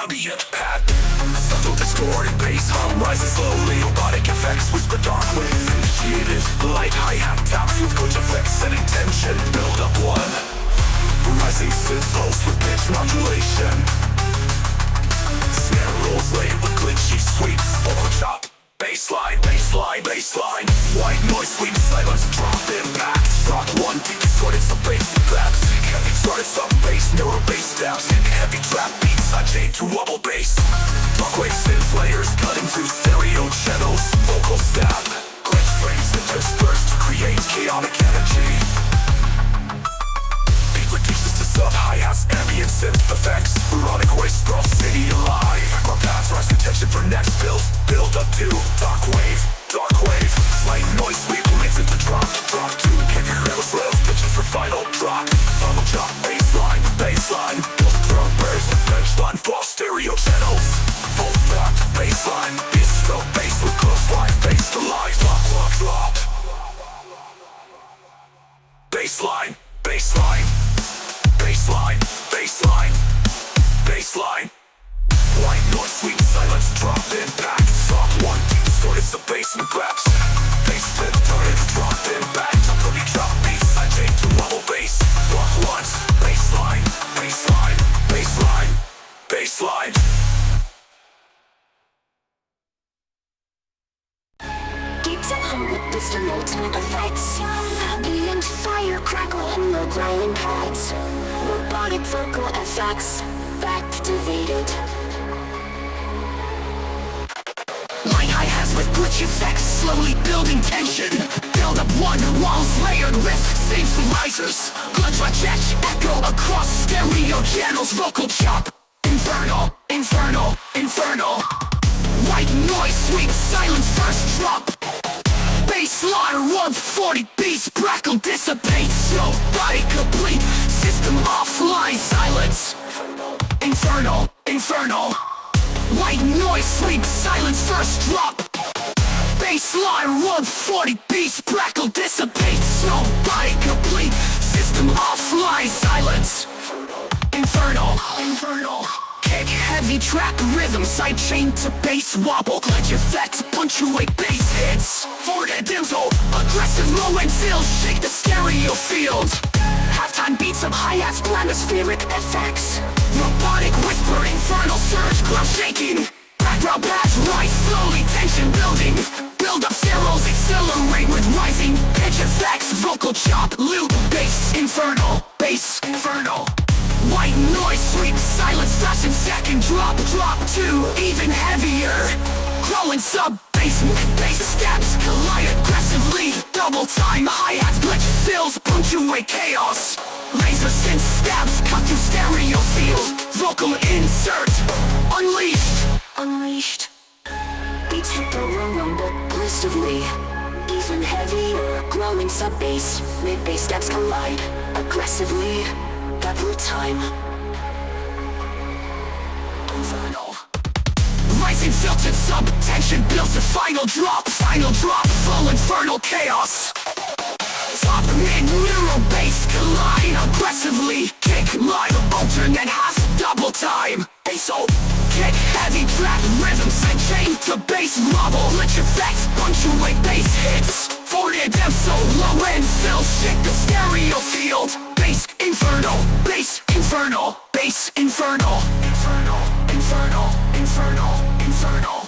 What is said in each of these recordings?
ambient pad. Subtle distorted bass hum rises slowly. Robotic effects whisper dark waves. Initiated light hi-hat taps with coach effects. Setting tension, build up one. Rising synth pulse with pitch modulation. Snare rolls late with glitchy sweeps. Vocal chop, bassline, bassline, bassline. White noise sweeps, silence, drop impact. Rock one, deep distorted some bass claps. Heavy started some bass, narrow bass stabs. Heavy trap beats, I chain to wobble bass. Darkwave synth layers cut into stereo channels. Vocal stab, glitch frames interspersed to create chaotic energy. Beat reduces to sub hi-hats, ambient synth effects. Erotic waste brought city alive. Our paths rise to tension for next build. Build up to dark wave, dark wave. Slight noise sweep leads into drop, drop two. Heavy rails rev pitches for final drop. Final chop, baseline, baseline. Build drum burst, benchline, fall stereo channels. Full back, baseline, bistro, bass with close line, bass to live, lock, lock, drop. Baseline, baseline, baseline, baseline, baseline. White noise, sweet silence, drop impact. Soft one, distorted some bass and grabs. Bass tip, turret, drop impact. Pretty drop beats, I chain to wobble bass. Rock once, baseline, baseline, baseline, baseline. Keeps it home with distant ultimate effects. Ambient fire crackle in the growling pads. Robotic vocal effects activated. Light hi-hats with glitch effects, slowly building tension. Build up one, walls layered with synthesizers. Glitch etch, echo across stereo channels. Vocal chop, infernal, infernal, infernal. White noise sweep, silence first drop. Baseline 140 beats, crackle dissipates. No body complete, system offline, silence. Infernal, infernal. White noise sweep, silence first drop. Baseline 140 beats, crackle dissipates. No body complete, system offline, silence. Infernal, infernal. Kick heavy track rhythm, sidechain to bass wobble. Glitch effects punctuate bass hits. Forwarded info, aggressive low and fill, shake the stereo field. Halftime beats of hi-hats, atmospheric effects. Robotic whisper, infernal surge, ground shaking. Background pads rise slowly, tension building. Build up sterols, accelerate with rising pitch effects. Vocal chop, loop, bass, infernal, bass, infernal. White noise sweep, silence, fast and second drop, drop two, even heavier. Growing sub, bass stabs, collide aggressively. Double time, hi-hats, glitch fills, punctuate chaos. Laser synth stabs, cut through stereo field. Vocal insert, unleashed, unleashed. Beats hit the room, but blisteredly. Even heavier, growing sub bass, mid bass stabs collide aggressively. Double time. Infernal. Rising filtered sub, tension builds to final drop, full infernal chaos. Top mid neural bass collide aggressively. Kick live, alternate half, double time. Basso, kick heavy trap rhythm, set chain to bass wobble. Glitch effects, punctuate bass hits. Forwarded them so low and fill, shake the stereo field. Bass, infernal, bass, infernal, bass, infernal. Infernal, infernal, infernal, infernal.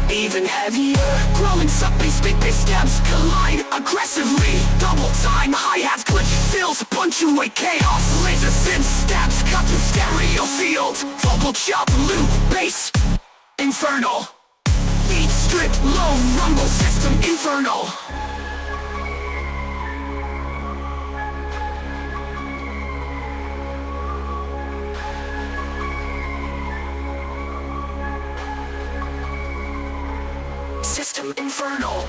Even heavier, growing sub bass, big bass stabs collide aggressively. Double time, hi-hats, glitch fills, punctuate chaos. Laser synth stabs, cut through stereo field. Vocal chop, loop, bass, infernal. Beat strip, low rumble system, infernal. System infernal.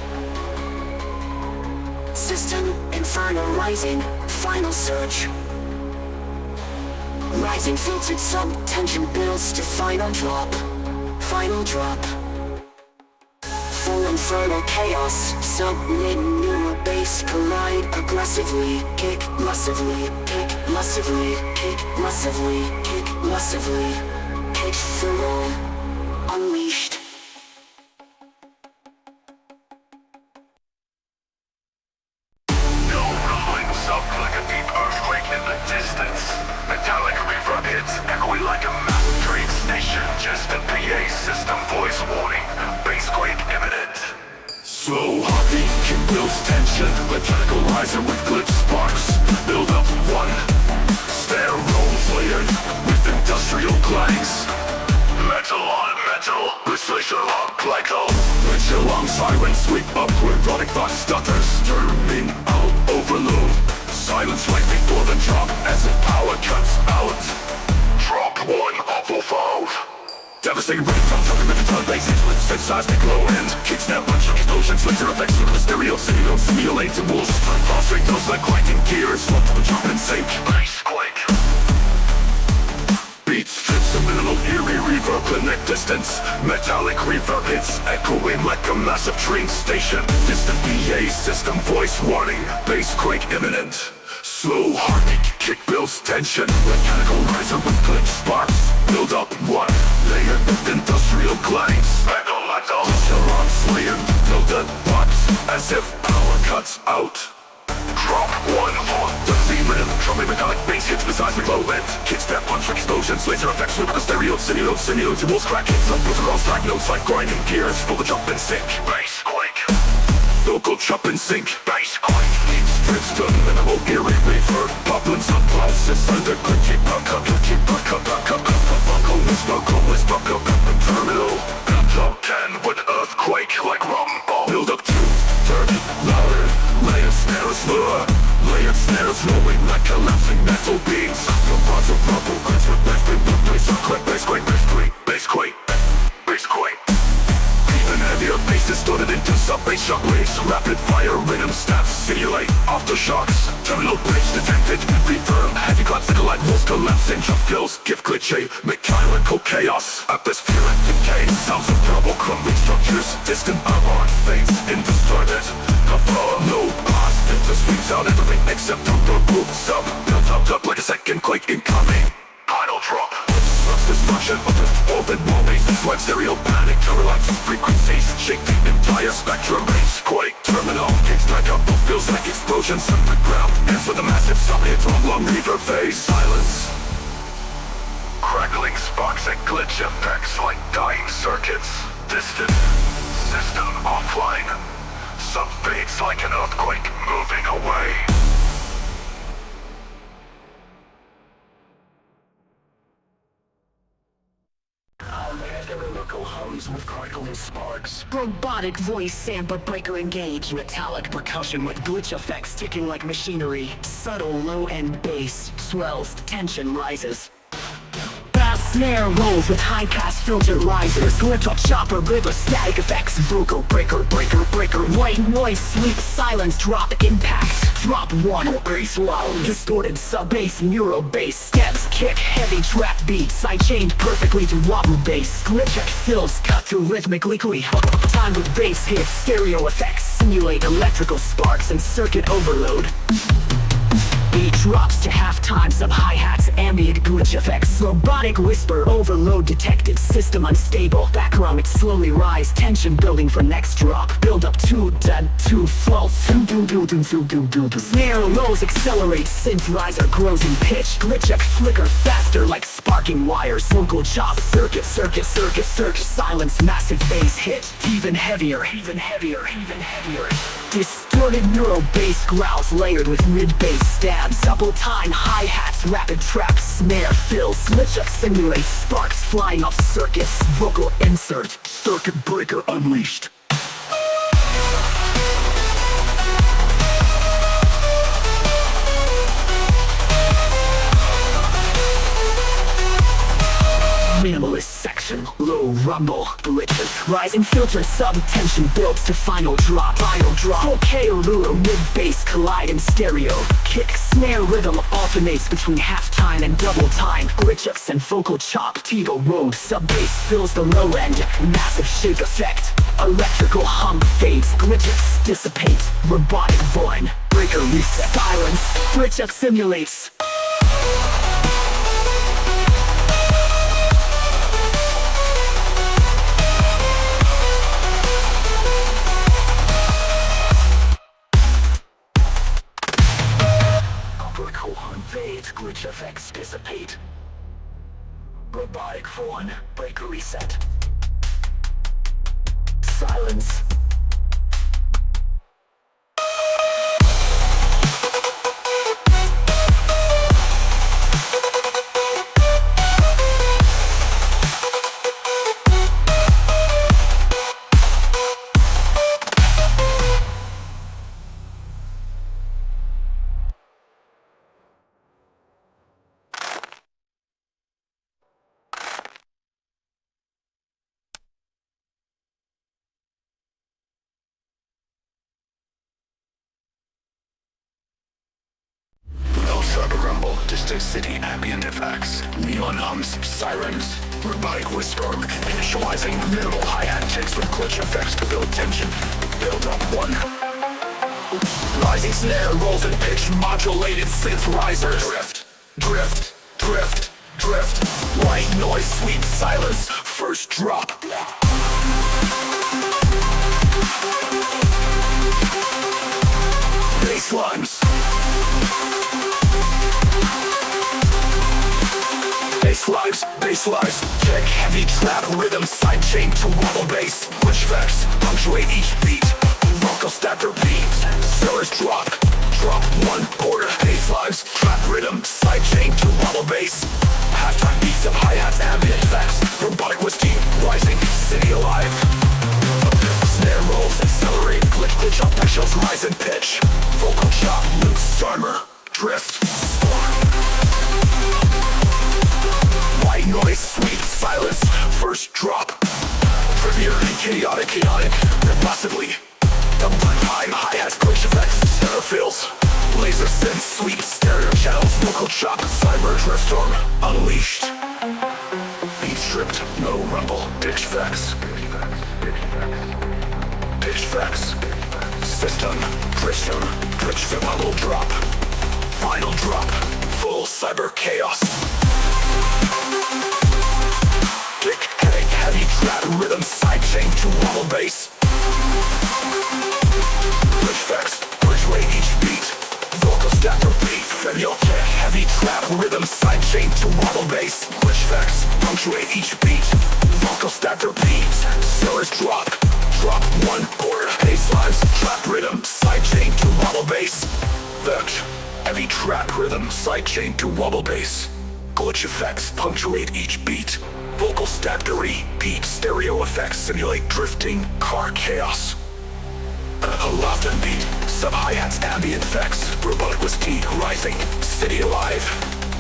System infernal rising, final surge. Rising filtered sub, tension builds to final drop. Final drop. Full infernal chaos, sub mid neural bass collide aggressively. Kick massively, kick massively, kick massively, kick Massively, pitch solo, unleashed. No rumblings up like a deep earthquake in the distance. Metallic reverb hits echoing like a massive train station. Just a PA system voice warning. Bassquake imminent. Slow heartbeat, kick builds tension. Mechanical riser with glitch sparks. Build up one. Snare rolls layered with industrial clangs. Metal on metal, precision on glycal. Rich along siren sweep up with erotic thought stutters. Turning out overload. Silence right before the drop as if power cuts out. Drop one, awful valve. Devastating ringtone, jumping with the tongue bass influence, fixed seismic low end. Kick snap, punch, explosions, laser effects, with the stereo, simulated walls. Prostrate those like grinding gears, lump up and jump and sink. Bassquake. Beat strips a minimal eerie reverb, connect distance. Metallic reverb hits, echoing like a massive train station. Distant PA system voice warning, bassquake imminent. Slow heartbeat, kick builds tension. Mechanical riser with glitch sparks. Build up one, layered with industrial clangs. Metal metal, neurons layered, loaded box, as if power cuts out. Drop one on the Z-rhythm. Drumming metallic bass hits the seismic low end. Kick step, punch, explosions, laser effects with the stereo, simulates, walls crack hits up with across track notes like grinding gears. Full the jump and sink. Bassquake. Vocal chop and sink. Bassquake. Strips to minimal eerie reverb. Poplin subclasses under critique. Terminal. Top 10 with earthquake like rumble. Build up 2, turn it louder. Layered snares lure. Layered snares rolling like collapsing metal beams. The bars of rubble cuts with bassquake. Even heavier bass distorted into sub-bass shockwaves. Rapid fire rhythm snaps simulate aftershocks. Terminal bridge detected. Reverb heavy classical light walls collapsing. Jump kills give glitchy mechanical chaos. Atmospheric decay. Sounds of trouble crumbling structures. Distant avant fades in distorted. No past. It just sweeps out everything except the root sub. Built up like a second quake incoming. Final drop. Destruction of the open wall bases like stereo panic. Terrorize frequencies. Shake the entire spectrum. Bassquake terminal. Kicks back up. Feels like explosions underground. Ends with a massive sub-hit on long reverb phase. Silence. Crackling sparks and glitch effects like dying circuits. Distant. System offline. Sub fades like an earthquake moving away. Hums with crackling sparks. Robotic voice sample breaker engaged. Metallic percussion with glitch effects ticking like machinery. Subtle low-end bass swells, tension rises. Bass snare rolls with high-pass filter risers. Glitch up chopper river static effects. Vocal breaker. White noise sweep silence drop impact. Drop one bass loud. Distorted sub-bass neuro bass steps kick heavy trap beats. Side-chained perfectly to wobble bass. Glitch check fills cut through rhythmically. Time with bass hits stereo effects. Simulate electrical sparks and circuit overload. Beat drops to half-time, sub-hi-hats, ambient glitch effects. Robotic whisper overload detected, system unstable. Background slowly rise, tension building for next drop. Build up 2, dead, 2, false. Snare lows accelerate, synth riser grows in pitch. Glitch check flicker faster like sparking wires. Vocal chop, circuit. Silence, massive bass hit. Even heavier. Distorted neuro bass growls layered with mid-bass stabs. Double time hi-hats, rapid trap, snare fills. Glitch up simulates sparks flying off circuits. Vocal insert, circuit breaker unleashed. Minimalist section, low rumble, glitches. Rising filter sub-tension builds to final drop. 4K Luro mid-bass collide in stereo. Kick, snare rhythm alternates between half-time and double time. Glitchups and vocal chop, Tigo road. Sub-bass fills the low end, massive shake effect. Electrical hum fades, glitchups dissipate. Robotic void, breaker reset. Silence, glitchup simulates. glitch effects dissipate. Robotic for 1, breaker reset. Silence. Cyber rumble, distant city ambient effects, neon hums, sirens, robotic whisper, initializing minimal hi-hat takes with glitch effects to build tension. Build up 1. Rising snare rolls and pitch modulated synth risers. Drift, drift, drift, drift. White noise, sweet silence. First drop. Bass lines. Bass lines, kick, heavy trap, rhythm, sidechain to wobble bass. Glitch effects, punctuate each beat. Vocal stack repeat. Sellers drop 1 quarter. Bass lines, trap rhythm, sidechain to wobble bass. Halftime beats of hi-hats, ambient effects. Robotic whiskey, rising, city alive. Snare rolls, accelerate, glitch up, shows rise in pitch. Vocal chop, loop, starmer, drift. White noise, sweet silence, first drop. Trivia and chaotic, massively. Double time, hi-hats, glitch effects, stereo fills. Laser synth, sweet stereo channels, vocal chop, cyber drift storm, unleashed. Beat stripped, no rumble, pitch effects. Pitch effects. System, drift bubble drop. Final drop, full cyber chaos. Kick, heavy trap, rhythm, sidechain to wobble bass. Glitch effects, punctuate each beat. Vocal stack repeat. Fenial kick, heavy trap, rhythm, sidechain to wobble bass. Glitch effects, punctuate each beat. Vocal stack repeat. Sellers drop 1 quarter. Bass lines, trap rhythm, sidechain to wobble bass. Vex, heavy trap rhythm, sidechain to wobble bass. Glitch effects punctuate each beat. Vocal stack to repeat. Stereo effects simulate drifting car chaos. A loft and beat. Sub hi-hats, ambient effects. Robotic whiskey, rising, city alive.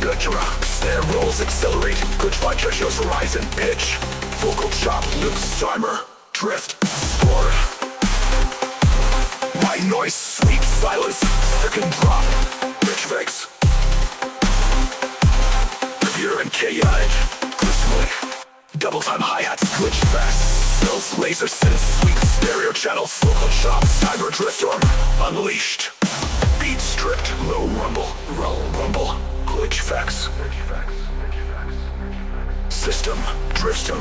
Guttura, snare rolls, accelerate. Glitch vibe shows horizon, pitch. Vocal chop, loop, timer, drift, score. White noise, sweet silence, second drop. Rich effects. Pure and chaotic, glistening. Double time hi-hats, glitch fast. Fills, laser synth, sweet stereo channels. Vocal chop, cyber drift storm, unleashed. Beat stripped, low rumble, rumble. Glitch effects. System, drift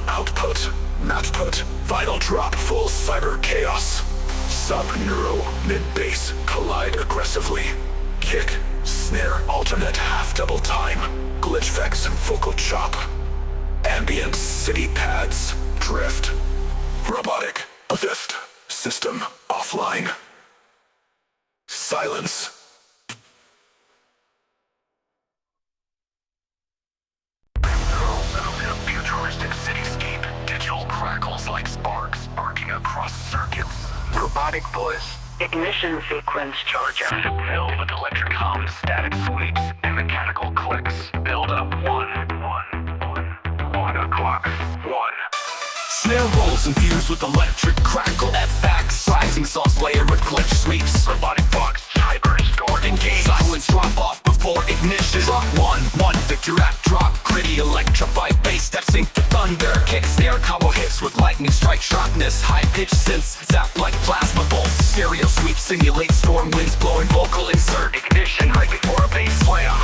output, matput. Final drop, full cyber chaos. Sub neuro, mid bass, collide aggressively. Kick, snare, alternate half double time. Glitch effects and vocal chop. Ambient city pads, drift. Robotic, a fifth. System, offline. Silence. Futuristic cityscape, digital crackles like sparks sparking across circuits. Robotic voice. Ignition sequence charger. Filled with electric hums, static sweeps, and mechanical clicks. Build up 1 o'clock. 1. Snare rolls infused with electric crackle FX. Rising sauce layer with glitch sweeps. Robotic box, hyper stored in game. Silence drop off before ignition. Drop 1, victor at drop. Gritty electrified bass steps into thunder. Kick snare combo hits with lightning strike sharpness. High pitched synths zap like plasma bolts. Stereo sweep simulate storm winds blowing. Vocal insert ignition right before a bass slam.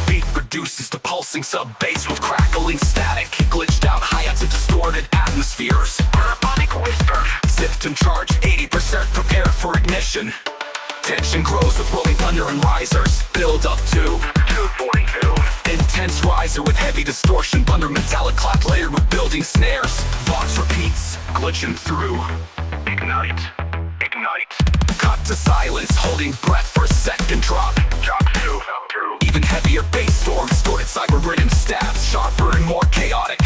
Beat reduces to pulsing sub-bass with crackling static. Glitched out hi-hats and distorted atmospheres. Robotic whisper. Sift and charge 80%, prepared for ignition. Tension grows with rolling thunder and risers. Build up to 242. Intense riser with heavy distortion. Thunder metallic clock layered with building snares. Vox repeats, glitching through. Ignite, ignite. Cut to silence, holding breath for a second drop. Drop two. Even heavier bass storm, distorted cyber rhythm stabs, sharper and more chaotic.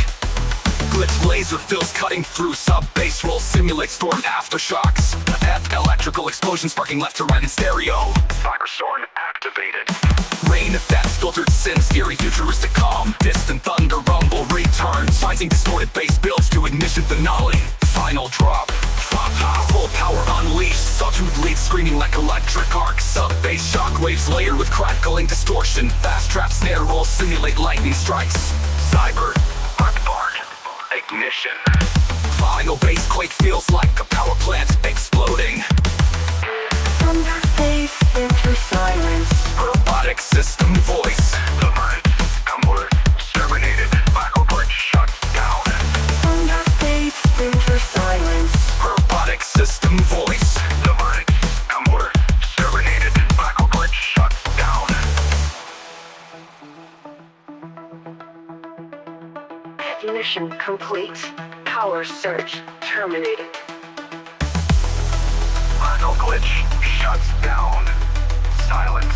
Glitch laser fills cutting through, sub-bass roll simulates storm aftershocks. F electrical explosion sparking left to right in stereo. Cyberstorm activated. Rain effects, filtered synths, eerie futuristic calm. Distant thunder rumble returns. Rising distorted bass builds to ignition finale. Final drop. Full power unleashed. Sawtooth lead screaming like electric arc. Sub-bass shockwaves layered with crackling distortion. Fast trap snare rolls simulate lightning strikes. Cyber, arc bark, ignition. Final bass quake feels like a power plant exploding. From the space into silence. Robotic system voice. The mind, comfort, terminated. Black glitch shut down. From the space into silence. Robotic system voice. The mind, comfort, terminated. Black glitch shut down. Mission complete. Power surge terminated. Black glitch shuts down. Silence.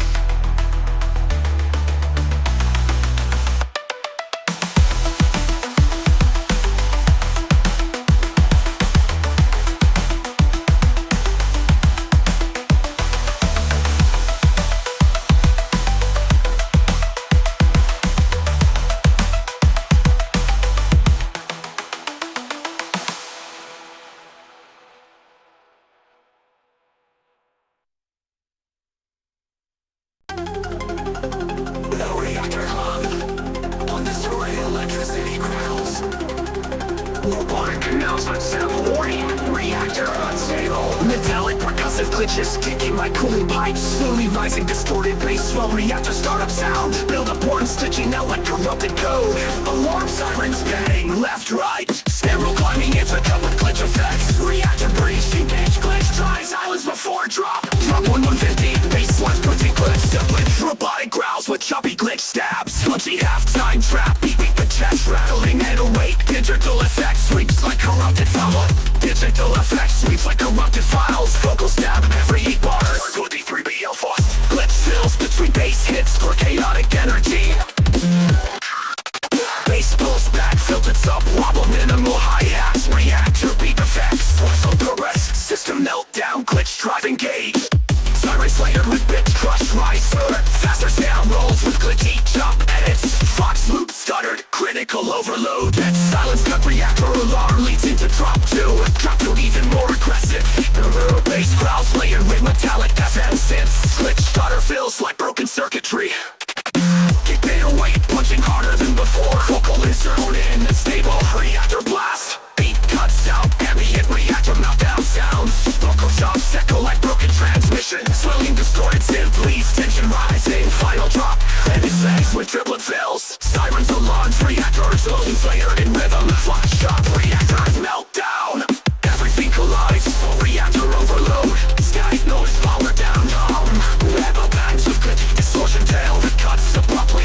Electricity crowds. Robotic announcement sound warning. Reactor unstable. Metallic percussive glitches kicking like cooling pipes. Slowly rising distorted bass. Slow reactor startup sound. Build up one stitching out like corrupted code. Alarm sirens bang left right. Snarl climbing into cut with glitch effects. Reactor breach engage glitch. Try silence before drop. Drop 150. Bass left putting glitch. Glitch. Robotic growls with choppy glitch stabs. Punchy half-time trap. Beat the chest rattling and awake. Digital effects sweeps like corrupted foul. Digital effects sweeps like corrupted files. Vocal stab every 8 bars. 23 BL4. Glitch fills between bass hits for chaotic energy. Bass pulls back, filtered sub wobble, minimal hi-hats. Reactor beat effects. Force on the rest. System meltdown, glitch drive engage. Sirens layered with bit crush riser. Faster sound rolls with glitchy jump edits. Fox loop stuttered, critical overload. Silence cut reactor alarm leads into drop 2. Drop 2 even more aggressive. Bass crowds layered with metallic FM synths. Glitch stutter feels like broken circuitry. Kick bait away, punching harder than before. Vocal insert in and stable. Reactor blast. Beat cuts out, ambient reactor meltdown sounds. Vocal jumps echo like broken transmission. Swelling distorted synth leaves tension rising. Final drop, and it sags with triplet fills. Sirens alarms, reactor explosions layered in rhythm. Flash shock, reactors meltdown. Everything collides, reactor overload. Sky noise, power down. Web of bangs of glitchy distortion tail that cuts abruptly.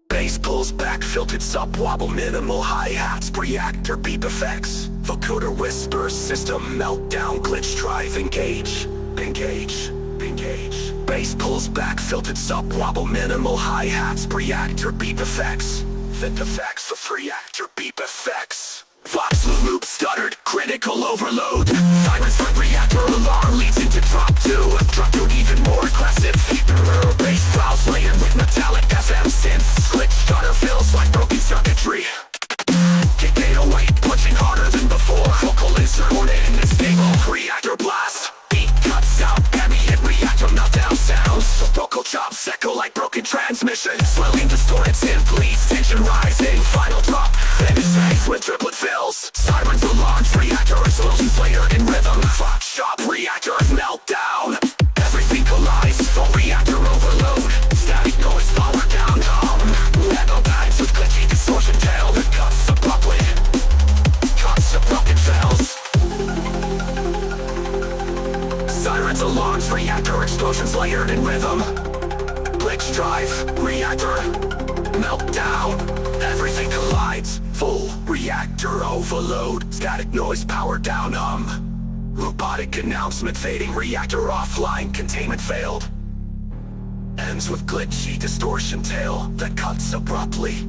Bass pulls back, filtered sub wobble, minimal hi-hats. Reactor beep effects. Vocoder whispers, system meltdown, glitch drive engage. Engage, engage. Bass pulls back, filtered sub wobble, minimal hi-hats. Reactor beep effects. Fit effects with reactor beep effects. Vox loop stuttered, critical overload. Sirens for reactor alarm leads into drop 2. Drop 2 even more aggressive. Bass clouds layered with metallic FM synths. Glitch stutter feels like broken circuitry. Kick bait away, punching harder than before. lights, full reactor overload, static noise power down robotic announcement fading, reactor offline, containment failed. Ends with glitchy distortion tail that cuts abruptly.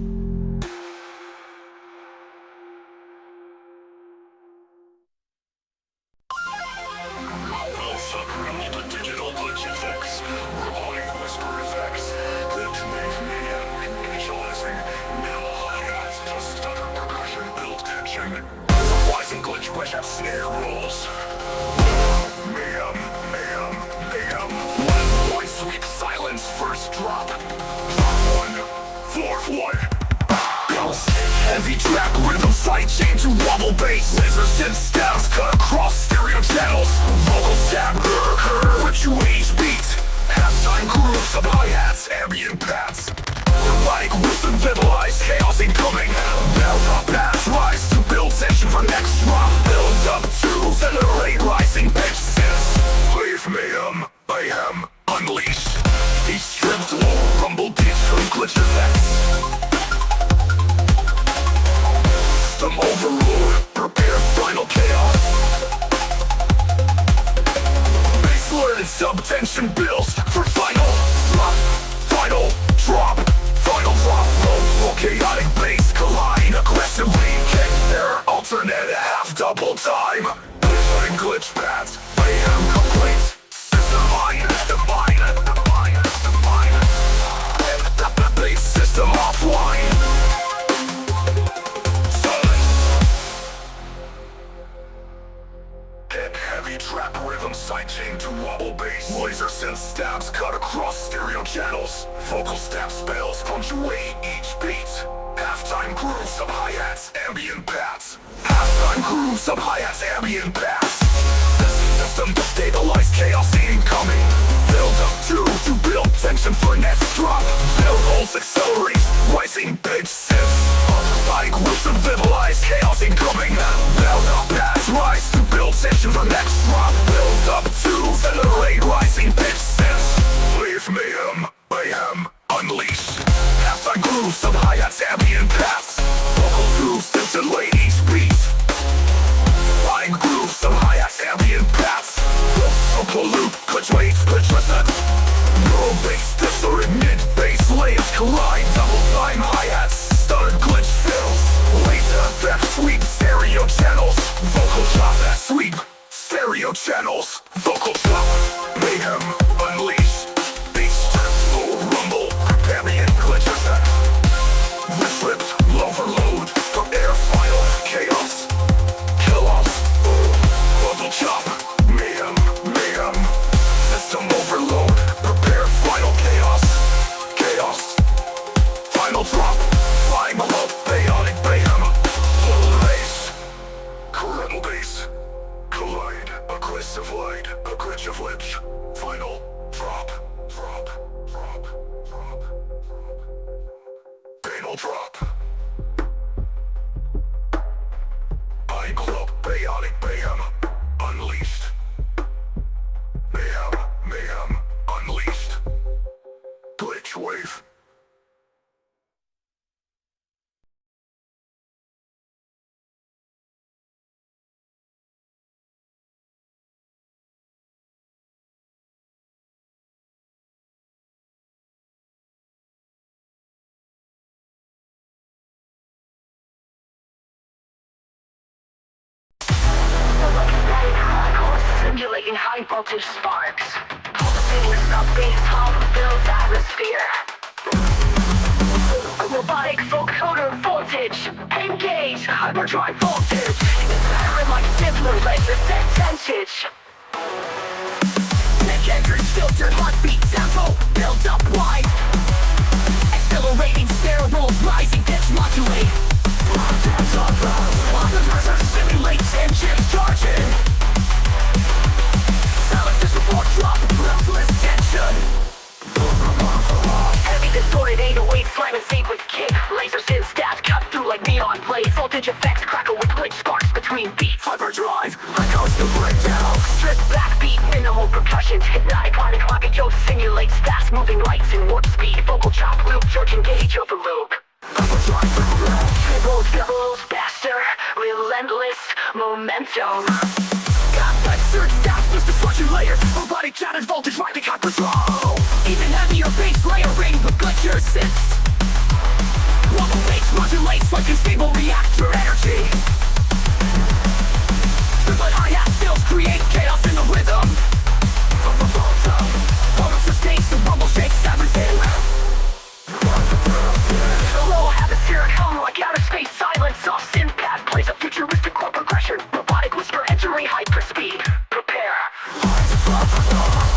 Digital glitch effects, robotic whisper effects, that make me initializing middle hi-hats to stutter percussion, build tension, surprising glitch which have snare rolls. Mayhem, mayhem, mayhem. One voice sweep silence, first drop. Drop one, fourth one. Bounce, heavy trap rhythm, sidechain to wobble bass. Laser synth stabs cut across stereo channels. Vocal stab, fluctuates beat. Halftime grooves, sub hi-hats, ambient pads. Robotic wisdom, visualize chaos incoming. Belt up, pass, rise to build tension for next drop. Build up to accelerate rising pitch synths. Leave mayhem, mayhem, unleash. Each stripped low rumble beats from glitch effects. System overload, prepare final chaos. Baseline sub-tension builds for final drop. Final drop, final drop. Low chaotic bass collide aggressively. Kick their alternate half double time. Glitch glitch paths, mayhem complete. System mine, divine, divine, divine. Base system offline. Heavy trap rhythm, sidechain to wobble bass. Laser synth stabs cut across stereo channels. Vocal stab spells punctuate each beat. Halftime grooves, sub hi-hats, ambient pads. Halftime grooves, sub hi-hats, ambient pads. This system to stabilize chaos incoming. Build up to build tension for next drop. Build holds accelerate, rising pitch synths. Robotic grooves to visualize chaos incoming. Build up pads, rise to build tension for next drop. Build up to accelerate, rising pitch synths. Leave mayhem, mayhem, unleash. Halftime grooves, sub hi-hats, ambient paths. Vocal grooves, scintillate each beat. Line grooves, sub hi-hats, ambient paths. Vocal loop, glitch wave, glitch listen. Neural bass, distorted mid-bass layers collide. Double time hi-hats, stunned glitch fills. Laser effect, sweep stereo channels. Vocal chop, sweep stereo channels. Vocal chop, mayhem, unleash. Bass full rumble, ambient glitch effect. Slipped, overload, prepare final chaos. Chaos, vocal chop, mayhem, mayhem. System overload, prepare final chaos. Chaos, final drop, flying below, chaotic mayhem. Full bass, coronal bass, collide, aggressive light, aggressive glitch. Final drop, drop, drop, drop, final drop. I club, chaotic mayhem, unleashed. Mayhem, mayhem, unleashed. Glitch wave. Simulating high voltage sparks. Pulsating sub-bass hum fills atmosphere. A robotic vocoder voltage. Engage hyperdrive voltage. Inspiring like simpler laser set tentage. Neck enters filtered heartbeat tempo. Build up wide. Accelerating snare rolls, rising pitch modulate. Processor simulates engine charging. Support drop, breathless tension. Heavy distorted 808 slam and save with kick. Laser synth stabs cut through like neon plates. Voltage effects crackle with glitch sparks between beats. Hyperdrive, I coast to breakdown. Strip back beat, minimal percussions. Hypnotic line and clock and Joe simulates fast moving lights in warp speed. Vocal chop loop, church engage overload. Hyperdrive, doubles faster, relentless momentum. Got the surge fastest destruction layers, robotic challenge voltage right behind control. Even heavier base layering, but good your sits. Wobble base modulates like unstable reactor energy. But hi-hat fills create chaos in the rhythm. Auto sustains the rumble shakes everything. The low atmospheric hum like outer space silence. Soft impact plays a futuristic chord progression. Robotic whisper entering hyperspeed. Prepare.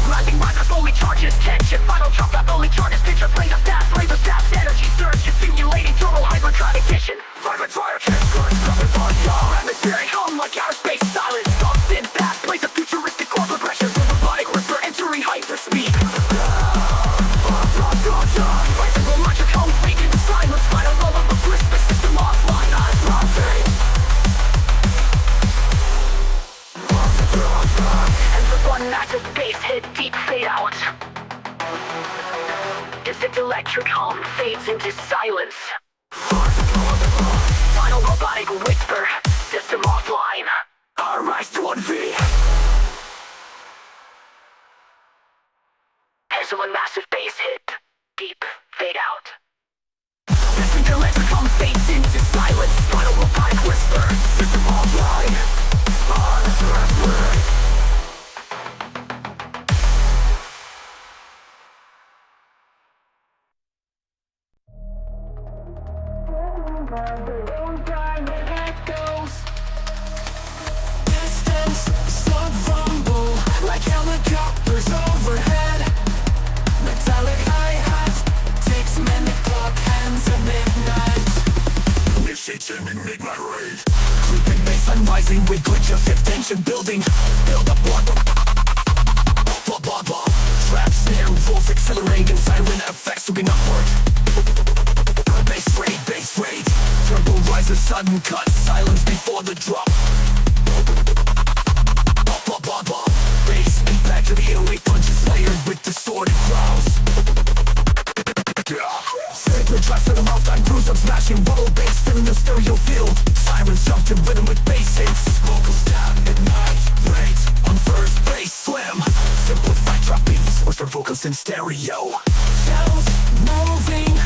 Rising minor slowly charges tension. Final drop that only charges picture play the fast rate of fast energy surge. Simulating total hypertonic vision. Private fire can't burn. Coming on your atmospheric hum like outer space silence. Soft impact plays a futuristic chord progression. Robotic whisper entering hyperspeed. Massive bass hit, deep fade out. Distant electric hum fades into silence. Final robotic whisper, system offline. Our rise to 1V. As a massive bass hit, deep fade out. Distant electric hum fades into silence. Final robotic whisper, system offline. Our rise. Distance, slug rumble, like helicopters overhead. Metallic hi-hats, takes minute clock hands at midnight. Initiating midnight rave. Creeping baseline rising with glitch of fifth tension building. Build up one. Blah blah blah. Trap snare, wolf accelerating, siren effects looking upward. Bass rate, turbo rises, sudden cut, silence before the drop. Blah blah blah. Bass impact of the 808 punches layered with distorted growls. Sacred traps in the mouth, I'm bruised, I'm smashing wobble bass, filling the stereo field. Sirens jump to rhythm with bass hits. Vocals down at night, rate on first base, slam. Simplified drop beats, whisper vocals in stereo. Shells moving,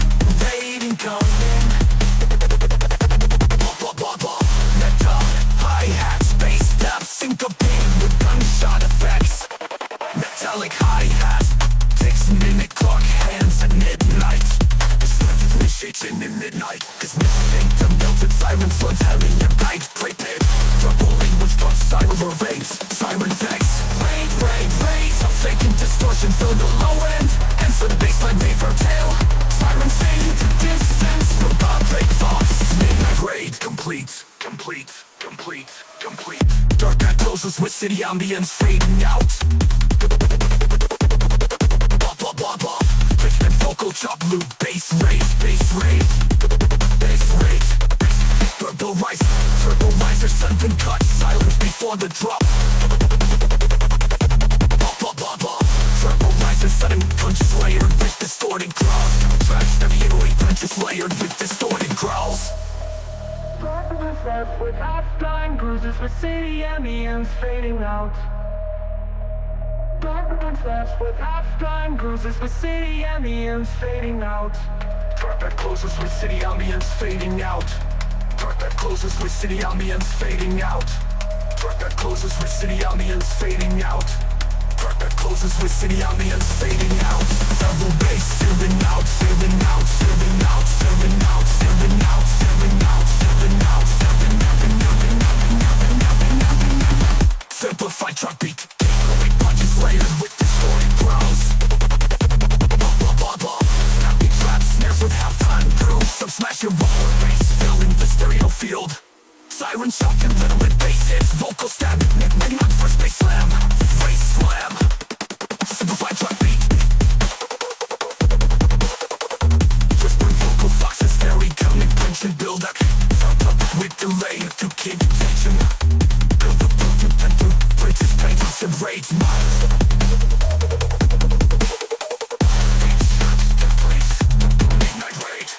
rating coming. Blah blah blah. Meta, hi-hats, bass stab, syncopated with gunshot effects. Metallic hi-hats, takes minute clock hands at midnight. Initiating in midnight, cause missing the melted siren slugs having your guide. Prepare, troubling with drunk siren raves, siren text. Rave, self-faking distortion through the low end. Answer the baseline waver tail. Siren fade to distance, robot break thoughts. Midnight raid, complete. Dark night closes with city ambience fading out. Blah blah blah. Rhythm vocal chop loop, bass rate. Turbo riser, sudden cut, silence before the drop. Blah blah blah. Turbo riser, sudden punches layered with distorted growls. Tracks heavy 808 punches layered with distorted growls. With half-time bruises with city ambience fading out. With half-time bruises with city ambience fading out. Dark that closes with city ambience fading out. Dark that closes with city ambience fading out. Dark that closes with city ambience fading out. Dark that closes with city ambience fading out. Double bass filling out. Simplified truck beat. Punches layered with distorted growls. Blah blah blah. Snappy traps, snares with halftime groove. Some smash your roller bass, filling the stereo field. Siren shock and little with bass hits. Vocal stab, midnight first bass slam. Face slam. Simplified truck beat. Whispering vocal foxes, very coming tension build up. With delay to keep tension. Build up and through bridges, paintings and raids miles. Midnight raid.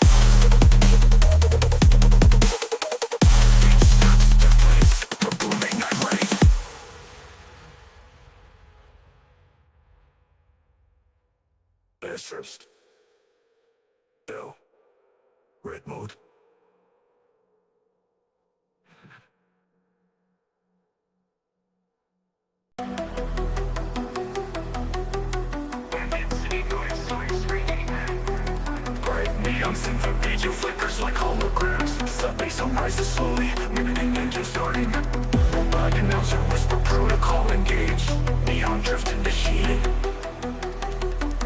first. L. Red mode. Bright neon synth video flickers like holograms. Suddenly some rises slowly, mimicking engine starting. Robot announcer whisper protocol engaged. Neon drift initiated.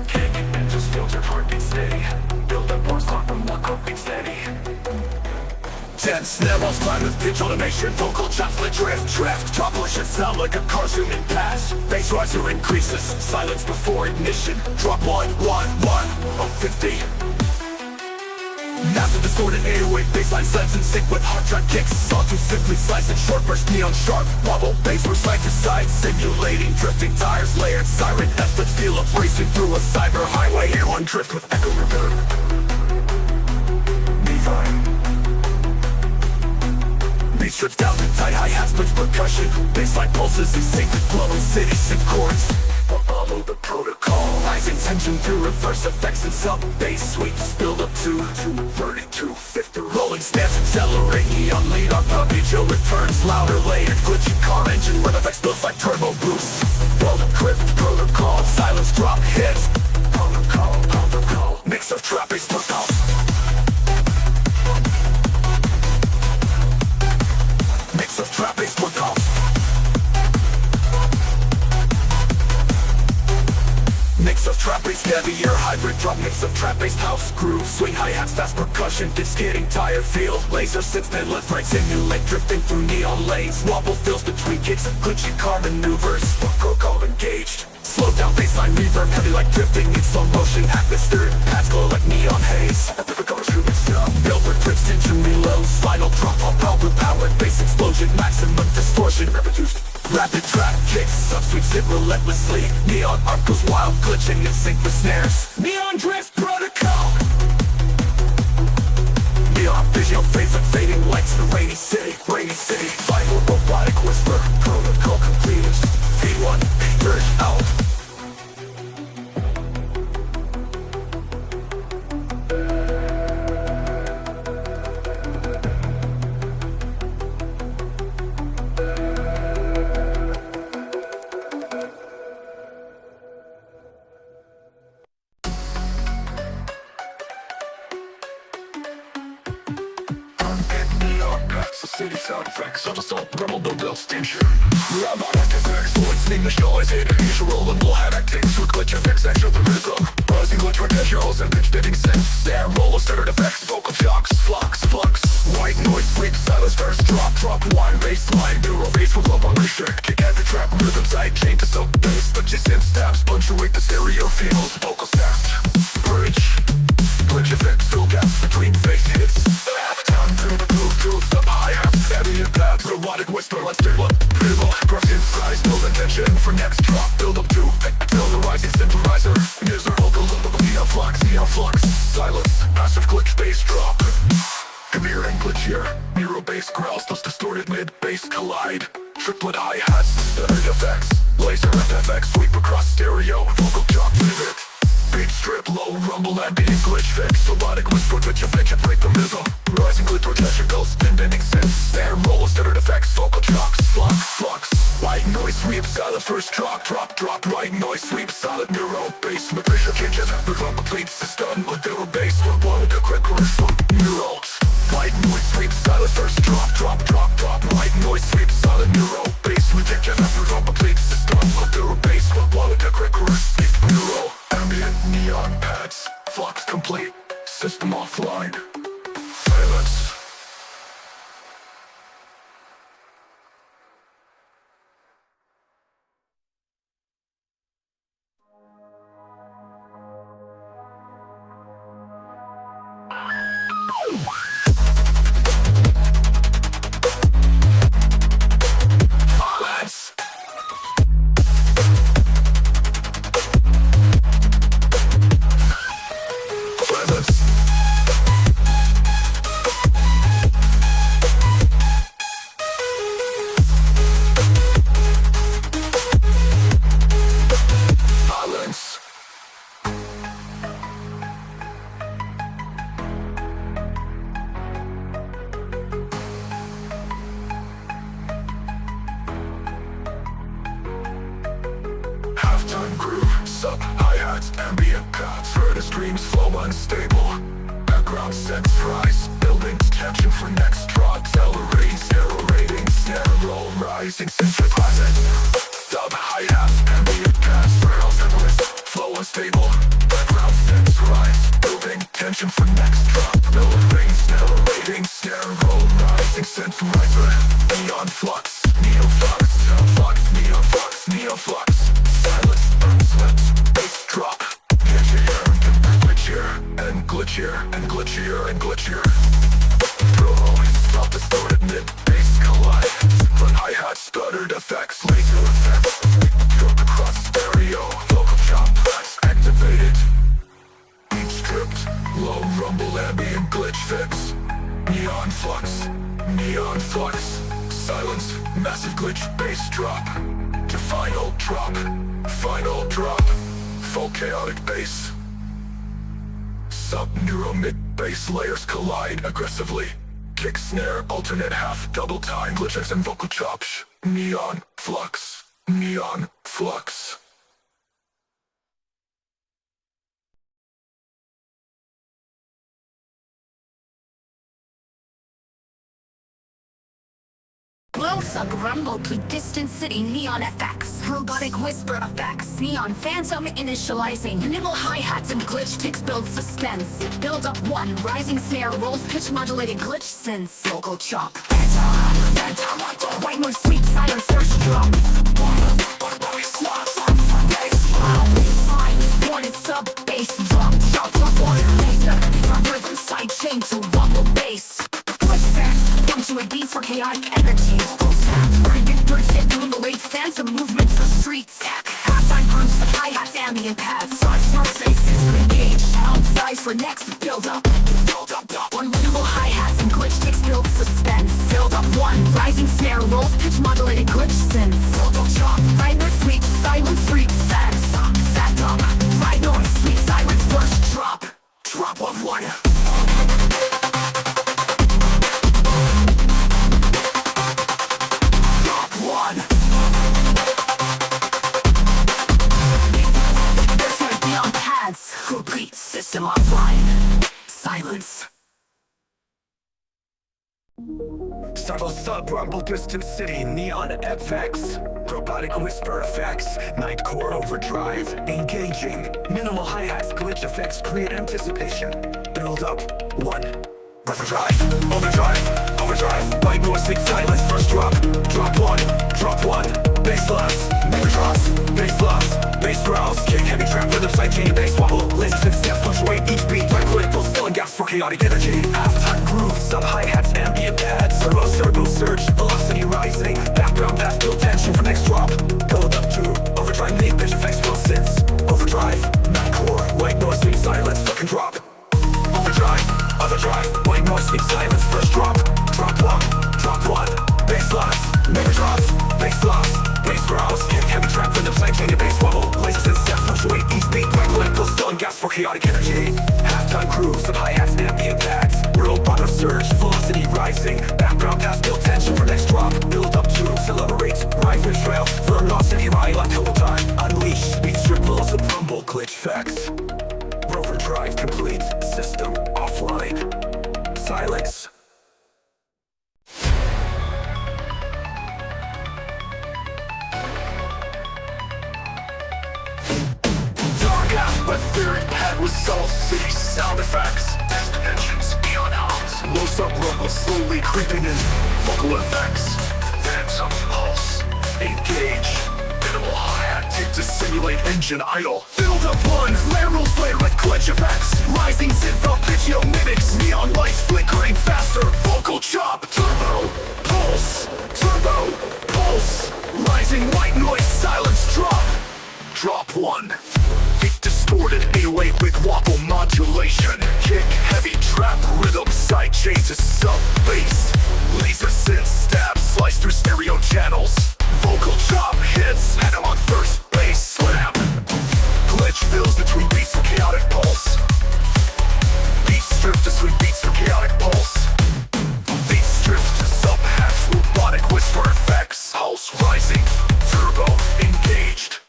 Kicking engines filtered heartbeat steady. Build up boards clock from lock heartbeat steady. Tense snare walls climb with pitch automation. Vocal chops let drift. Topple should sound like a car zooming past. Bass riser increases, silence before ignition. Drop 1, 50. Massive distorted 808 bassline slams in sync with hard track kicks. Sawtooth simply slice and short burst neon sharp. Wobble bass from side to side, simulating drifting tires. Layered siren efforts feel up racing through a cyber highway. A1 drift with echo reverb. Divine. Bass strips down to tight hi-hats with percussion. Bassline pulses in sync with glowing city synth chords. Follow the protocol. Rising tension through reverse effects and sub-bass sweeps. Build up to 32, 50. Rolling stance accelerate. Neon lead on puppy Joe returns. Louder layered glitchy car engine with effects built like turbo boost. Roll the crypt protocol. Silence drop hits. Protocol. Mix of trap bass protocol. Mix of trap bass protocol. Mix of trap bass heavier hybrid drop. Mix of trap bass house groove. Swing hi-hats fast percussion. It's getting tired feel. Laser sits then left right simulate drifting through neon lanes. Wobble fills between kicks. Glitchy car maneuvers. Protocol engaged. Slow down bassline reverb heavy like drifting in slow motion. Atmosphere paths glow like neon haze. Epic colors through its build with trips tension reloads. Final drop off power powered bass explosion. Maximum distortion reproduced. Rapid track kicks, sub-sweeps hit relentlessly. Neon arc goes wild, glitching in sync with snares. Neon drift protocol. Neon vision fades like fading lights in a rainy city. Final robotic whisper, protocol completed. V1, third out. City sound effects, assault, rebel, no build tension. I'm on effects, voice, English noise, hit usual and we'll have actings with glitch effects, extra the rhythm. Rising glitch credentials and pitch fitting synth. Snare, roll, standard effects, vocal shocks, flux. White noise, sweep, silence, first drop, wide bass line, neural bass with love unleashed. Kick at the trap, rhythm side, chain to sub bass, but just synth stabs, punctuate the stereo field, vocal fast. Bridge, glitch effects, fill gaps between bass hits. Halftime through the groove, through sub hi-hats, ambient paths, robotic whisper, let's do it. Dribble, brush in size, build attention for next drop, build up to till the rising synthesizer. Miserable, neon flux, silence, passive glitch bass drop. Heavier and glitchier, Nero bass growls, those distorted mid-bass collide. Triplet hi-hats, standard effects, laser FFX, sweep across stereo, vocal chop vivid. Beat strip, low rumble, ambient glitch fix. Robotic whisper, glitch effect, and break the rhythm. Rising glitch rotation goes, spin bending sense. Snare roll, standard effects, vocal chocks, flux. White noise sweep, silent first drop. White noise sweep, solid neuro bass. Matricia changes, perform complete system. Literal bass, one to quick rhythm. Neural. White noise sweep, silent first drop. White noise sweep, solid neuro bass. Changes, perform complete system. Literal bass, one to quick rhythm. Neural. Ambient neon pads, flux complete, system offline. Silence. Sub hi-hats, ambient paths, further streams flow unstable. Background synths rise, building tension for next drop. Accelerating, accelerating, snare roll, rising, synthesizing. Sub hi-hats, ambient paths, rails endless, flow unstable. Background synths rise, building tension for next drop. Accelerating, snare roll, rising, synthesizer. Neon flux, neon flux, flux, neon flux, neon flux. Silence, unslips, bass drop. Glitchier, and glitchier, and glitchier, and glitchier. Drop distorted mid-bass collide. Run hi-hat, stuttered effects, laser effects. Drop across stereo, vocal chop tracks activated. Beat stripped, low rumble, ambient glitch fix. Neon flux, neon flux. Silence, massive glitch, bass drop. To final drop, final drop. Full chaotic bass. Sub-neuro mid-bass layers collide aggressively. Kick snare, alternate half, double time, glitches and vocal chops. Neon flux, neon flux. Close-up rumble to distant city, neon effects, robotic whisper effects, neon phantom initializing, nimble hi-hats and glitch ticks build suspense. Build up one, rising snare rolls, pitch modulated glitch synths, vocal chop. White noise sweep, silence, first drop. One is sub, bass drop, chop, one, rhythm side chain to rumble bass. Punctuate beats for chaotic energy. Brilliant birds hit illuminate phantom movements of streets. Halftime groups, hi-hats, ambient paths. Smart faces engage. Sound size for next build up. One minimal hi-hats and glitch ticks build suspense. Build up one, rising snare rolls, pitch modulated glitch synths. Vocal chop, minor sweep, silence freak, sax. Phantom, right noise, sweet silence, first drop. Drop of one. Complete system offline. Silence. Startle sub rumble distant city, neon effects. Robotic whisper effects, nightcore overdrive. Engaging, minimal hi-hats, glitch effects create anticipation. Build up, one. Overdrive, overdrive, overdrive. White noise, big silence, first drop. Drop one, bass loss, mega drops, bass loss, bass growls, kick heavy trap, rhythm side chain, bass wobble, lasers and steps fluctuate each beat, right click, full filling gaps for chaotic energy. Halftime groove, sub hi-hats, ambient pads, servo surge, velocity rising, background bass, build tension for next drop. Build up two, overdrive, mid pitch effects, flow synths, overdrive, nightcore, white noise, sweet silence, fucking drop. Overdrive, white noise, sweet silence, first drop. Drop one, bass loss, mega drops, bass loss, bass growls, kick heavy trap, rhythm side chain, bass wobble, lasers and steps fluctuate each beat, right click, full filling gaps for chaotic energy. Halftime grooves of hi-hats, ambient pads, roboto surge, velocity rising, background pass, build tension for next drop. Build up to accelerate, ride with trail, velocity ride on total time, unleash, beat strip, of rumble, glitch facts. Rover drive complete, system offline. Silence. Etheric pad with Salt City sound effects. Destinations, neon hums. Low sub rumble slowly creeping in. Vocal effects. Phantom pulse. Engage. Minimal hi-hat tick to simulate engine idle. Build up one, layer rolls layer with glitch effects. Rising synth arpeggio mimics. Neon lights flickering faster. Vocal chop. Turbo. Pulse. Turbo. Pulse. Rising white noise silence drop. Drop one. Distorted 808 with wobble modulation. Kick heavy trap rhythm side chain to sub bass. Laser synth stab slice through stereo channels. Vocal chop hits and I'm on first base slam. Glitch fills between beats for chaotic pulse. Beat strip to sweet beats for chaotic pulse. Beat strip to sub hats robotic whisper effects. Pulse rising, turbo engaged.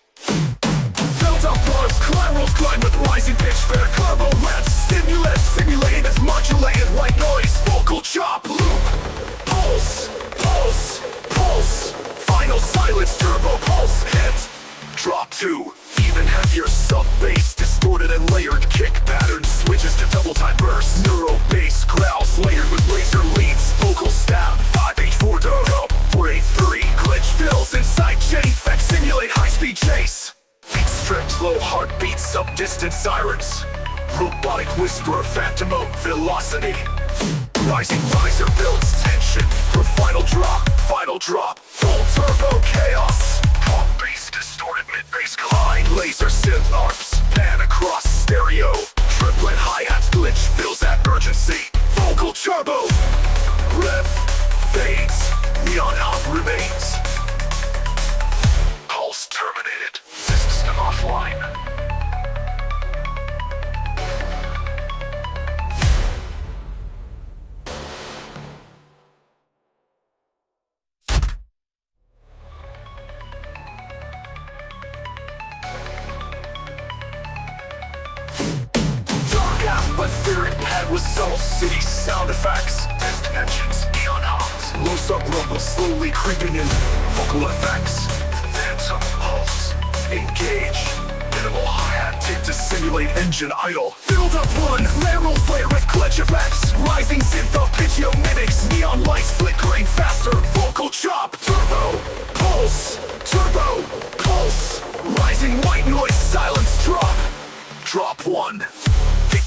Build up bars silence, turbo pulse hit. Drop 2, even heavier sub-bass, distorted and layered kick pattern, switches to double time burst. Neuro bass growls layered with laser leads, vocal stab, 5H4 dub, 4A3, glitch fills inside chain effects, simulate high-speed chase. Beat stripped, low heartbeat, sub-distant sirens, robotic whisper, phantom mode, velocity. Rising riser builds tension for final drop, full turbo chaos. Pop bass, distorted mid-bass glide, laser synth arms, pan across stereo. Triplet hi-hats, glitch fills that urgency. Vocal turbo, rev fades, neon hop remains. Pulse terminated, system offline. Etheric pad with subtle city sound effects, test engines, neon hops, low sub rumble slowly creeping in, vocal effects, phantom pulse, engage, minimal hi-hat tape to simulate engine idle. Build up 1, lateral flare with glitch effects, rising synth arpeggio mimics, neon lights flickering faster, vocal chop, turbo pulse, rising white noise silence drop 1.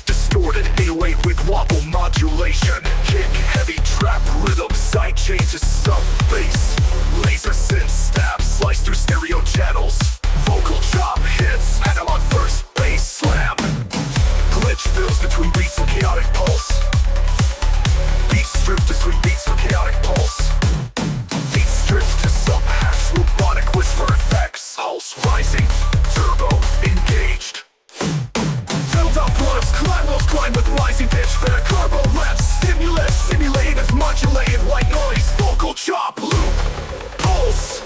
Distorted 808 with wobble modulation, kick heavy trap rhythm, sidechain to sub-bass, laser synth stab, slice through stereo channels, vocal chop hits, and I'm on first bass slam. Glitch fills between beats for chaotic pulse, beat stripped between beats for chaotic pulse, beat stripped to sub-hacks, robotic whisper effects, pulse rising, turbo engaged. Climb with rising pitch, fair carbo reps, simulated, modulated white noise, vocal chop, loop, pulse,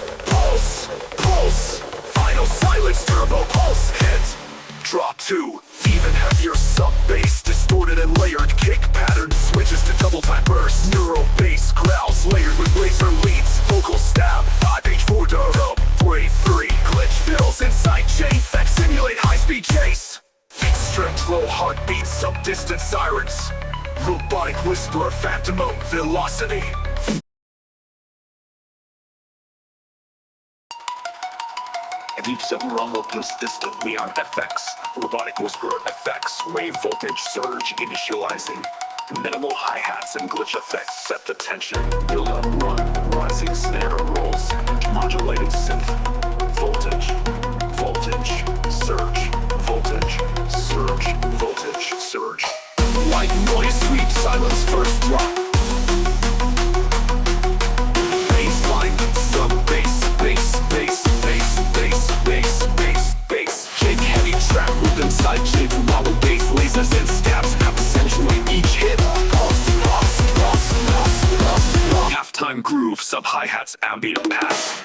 final silence, turbo pulse hit. Drop 2, even heavier sub-bass, distorted and layered kick pattern, switches to double time burst. Neuro bass growls layered with laser leads, vocal stab, 5H4 dub, 4A3, glitch fills inside chain effects, simulate high-speed chase. Stripped, low heartbeat, sub-distant sirens, robotic whisper, phantom mode, velocity. Deep sub-rumble plus distant neon effects, robotic whisper effects, wave voltage surge initializing, minimal hi-hats and glitch effects set the tension, build up 1, rising snare rolls, modulated synth, voltage, surge, voltage, surge. White noise sweep, silence first drop. Bassline, sub-bass, bass. Kick heavy trap with inside shape, wobble bass, lasers and stabs, accentuate each hit. Pulse. Halftime groove, sub hi-hats, ambient pass.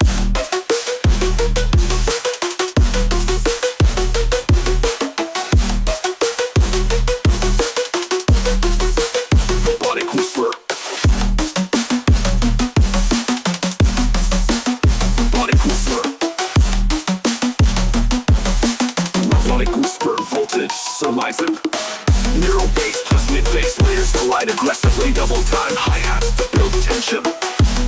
Neuro bass plus mid-bass layers collide aggressively, double time hi-hats to build tension.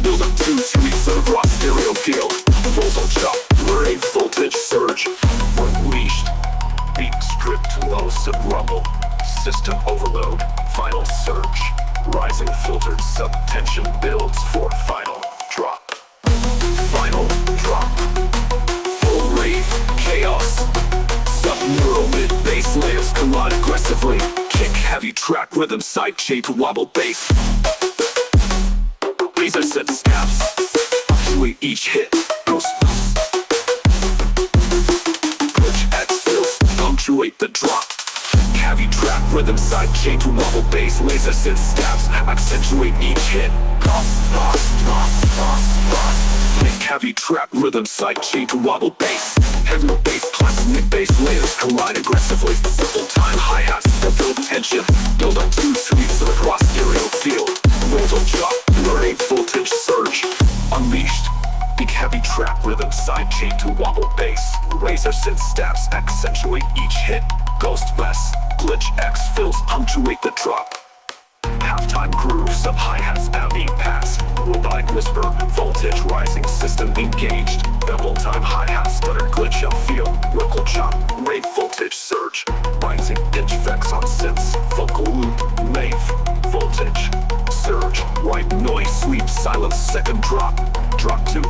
Build up 2 sweeps of raw stereo feel, vocal chop, rave voltage surge, unleashed. Beat stripped, low sub-rumble, system overload, final surge, rising filtered sub-tension builds for final drop. Full rave chaos. Sub-neural mid-bass layers collide aggressively, kick heavy track rhythm, sidechain to wobble bass. Laser set stabs, actuate each hit, glitch adds fills, punctuate the drop. Heavy track rhythm, sidechain to wobble bass, laser set stabs, accentuate each hit. Make heavy trap rhythm, sidechain to wobble bass. Heavy bass plus mid-bass layers collide aggressively. Double time hi-hats to build tension. Build up 2 sweeps across stereo field. Vocal chop, rave voltage surge. Unleashed. Big heavy trap rhythm sidechain to wobble bass. Razor synth stabs accentuate each hit. Ghost mess, glitch X fills punctuate the drop. Halftime grooves of hi-hats ambient pass. Robotic whisper, voltage rising, system engaged. Bevel time hi-hat stutter, glitch up feel. Ripple chop, rave voltage surge. Rising pitch effects on synths. Vocal loop, wave, voltage, surge. White noise sweep, silence, second drop. Drop 2,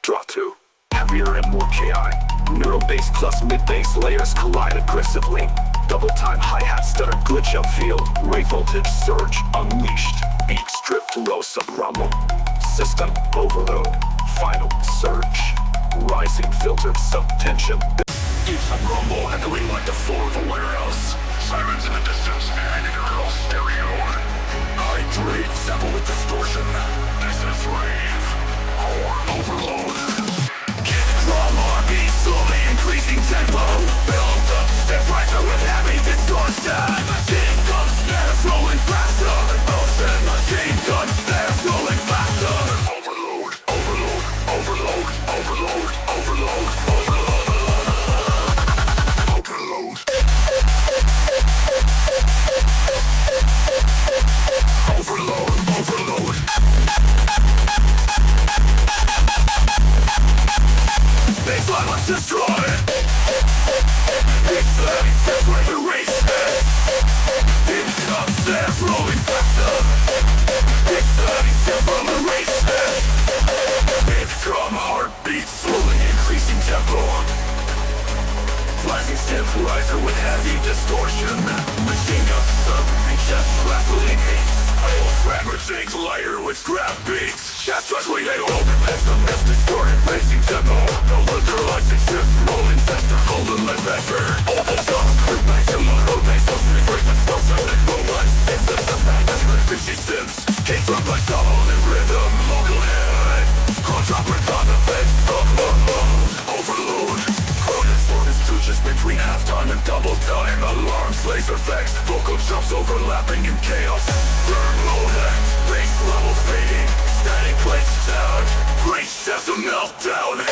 drop 2. Heavier and more KI. Neuro bass plus mid bass layers collide aggressively. Double time hi-hat stutter, glitch up field. Rave voltage surge unleashed. Beat strip to low sub rumble. System overload. Final surge. Rising filtered sub tension. Deep sub rumble echoing like the floor of a warehouse. Sirens in the distance behind a girl stereo. High rave sample with distortion. This is rave. Overload. Kick drum beat slowly increasing tempo. Build up step riser with heavy distortion. Machine gun snares rolling faster. Motion machine gun snares rolling faster. Overload, overload, overload, overload, overload, overload, overload. Overload, overload. Baseline was destroyed. It's like a race. It's upstairs rolling faster. It's from a race. It's drum heartbeat slowly increasing tempo. Rising synth riser with heavy distortion. Machine gun sub, chest rattling hates. Grammar takes lighter with grab beats. Chest wrestling they open pistol mist distorted racing tempo. No neutralizing shift rolling faster. Golden left vector. All the stuff group back to my road base. So three break the spell so they go one. It's the back that's the fishy sims. Came from my double in rhythm. Local head. Contract with on the face. Overload. Cronus for his stooges between halftime and double time. Alarms, laser effects. Vocal jumps overlapping in chaos. Burn load act. Bass level fading. Static plates down. Great steps to meltdown.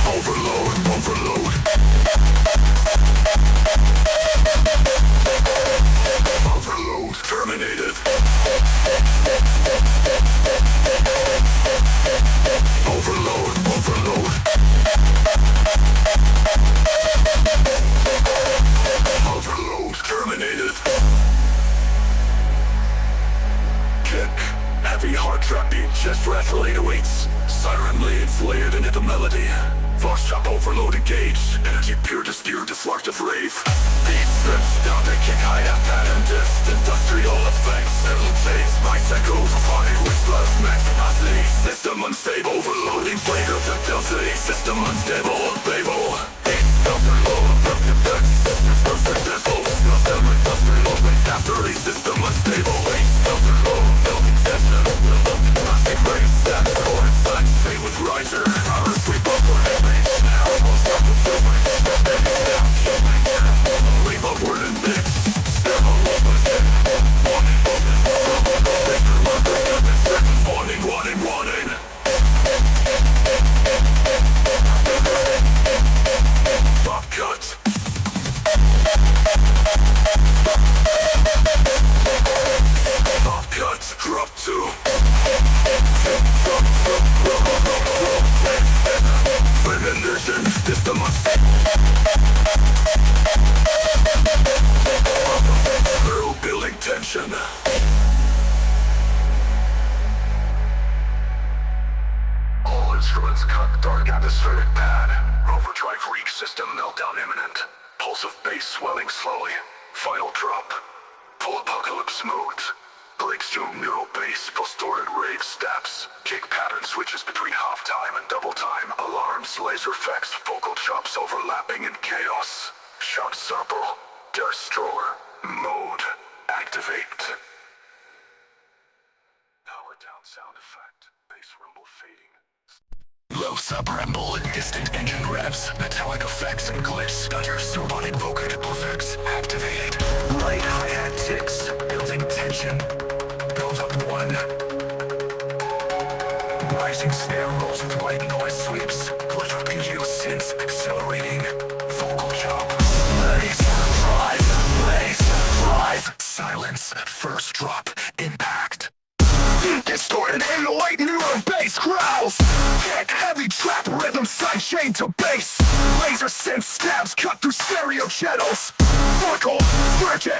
Overload, overload. Overload terminated. Overload, overload. Overload terminated. Kick. Heavy hard trap beat, chest rattle 808s. Siren leads layered into the melody. Vox chop overload engaged. Energy pure to steer destructive rave. Beat strips down to kick hi-hat pattern disc. Industrial effects. Metal phase. Mics echo. Phonic with plus max capacity. System unstable. Overloading flavor to density. System unstable. Unstable. Filter low. Perfect effects. Systems perfect devil. Custom industrial factory. System unstable. Filter low. Building system. Plastic race. Stack. Core effect. Stay with riser. Power sweep upward. Leap upward and mix. Step warning, warning, warning. Pop cut. Pop cut. Drop 2. Ignition, system through building tension. All instruments cut, dark atmospheric pad. Overdrive reach system meltdown imminent. Pulse of bass swelling slowly. Final drop. Full apocalypse mode. Breaks to neuro bass, distorted rave steps. Kick pattern switches between halftime and double time. Alarms, laser effects, vocal chops overlapping in chaos. Shock circle, destroyer, mode, activate. Power down sound effect, bass rumble fading. Low sub-rumble and distant engine revs. Metallic effects and glitch stutters. Robotic vocal effects activated. Light hi-hat ticks, building tension. Build up Rising snare rolls with white noise sweeps. Glitch arpeggio synths accelerating. Vocal chop. Blaze, drive. Silence, first drop, impact. Distorted 808 neural bass growls. Kick, heavy trap rhythm sidechain to bass. Laser synth stabs cut through stereo channels. Vocal, virgin,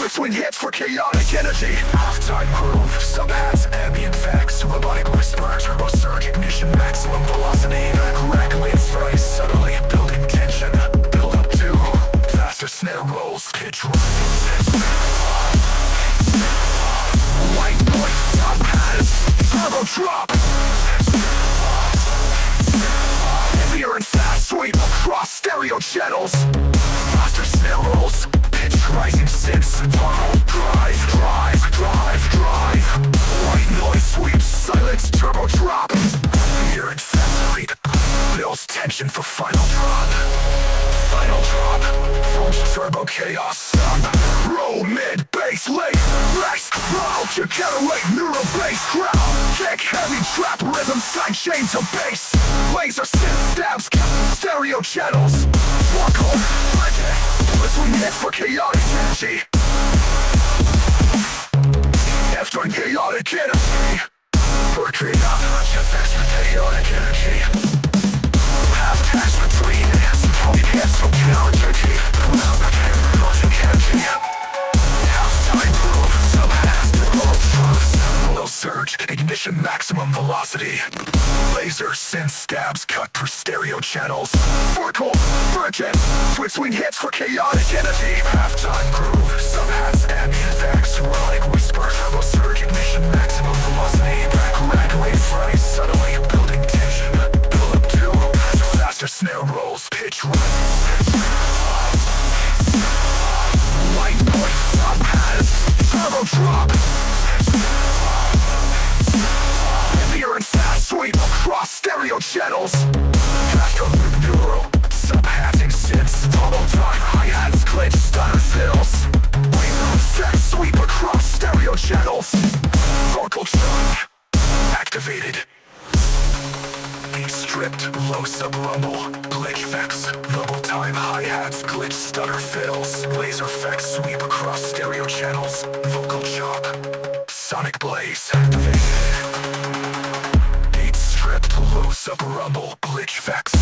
between hits for chaotic energy. Halftime groove, sub-hats, ambient effects. Robotic whisper, turbo surge, ignition, maximum velocity. Crackling phrase, subtly building tension. Build up to faster snare rolls, pitch rising. White noise, top hats, turbo drop. Heavier and fast sweep across stereo channels. Faster snare rolls, pitch rising synths. Drive. White noise sweeps, silence, turbo drop. Hear and fast sweep, builds tension for final drop. Final drop, false turbo chaos. Roll mid, bass, late, race, roll to counterweight, neural bass crowd. Kick, heavy trap rhythm, sidechain to bass. Laser synth stabs, stereo channels. Vocal, between hits for chaotic energy. After chaotic energy. Portrait up, effects for chaotic energy. Half tax between hits, hits for chaotic energy. Half-time groove, sub-hats, low surge, ignition, maximum velocity. Laser synth stabs cut through stereo channels. Vocal, virgin, between hits for chaotic energy. Half-time groove, sub-hats, ambient effects. Robotic whisper, turbo surge, ignition, maximum velocity. Crackling phrase, subtly building tension. Build up to faster snare rolls, pitch rising. White noise, sub-hats, turbo drop. Heavier and fast sweep across stereo channels. Faster loop neural, sub-hatting synths. Total time, hi-hats, glitch, stutter fills. Laser effect sweep across stereo channels. Vocal chunk activated. Beat stripped, low sub-rumble, glitch effects, double time hi-hats, glitch stutter fills, laser effects sweep across stereo channels, vocal chop, sonic blaze activated. Beat stripped, low sub-rumble, glitch effects.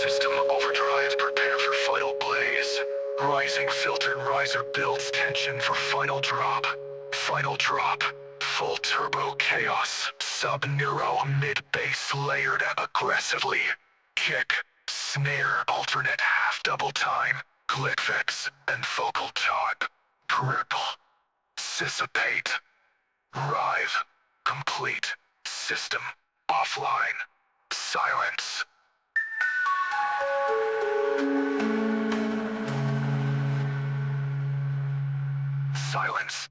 System overdrive, prepare for final blaze. Rising filtered riser builds tension for final drop. Final drop. Full turbo chaos, sub-neuro, mid-bass layered aggressively. Kick, snare, alternate half double time, click fix, and vocal talk. Triple, dissipate, Rive, complete, system, offline, silence. Silence.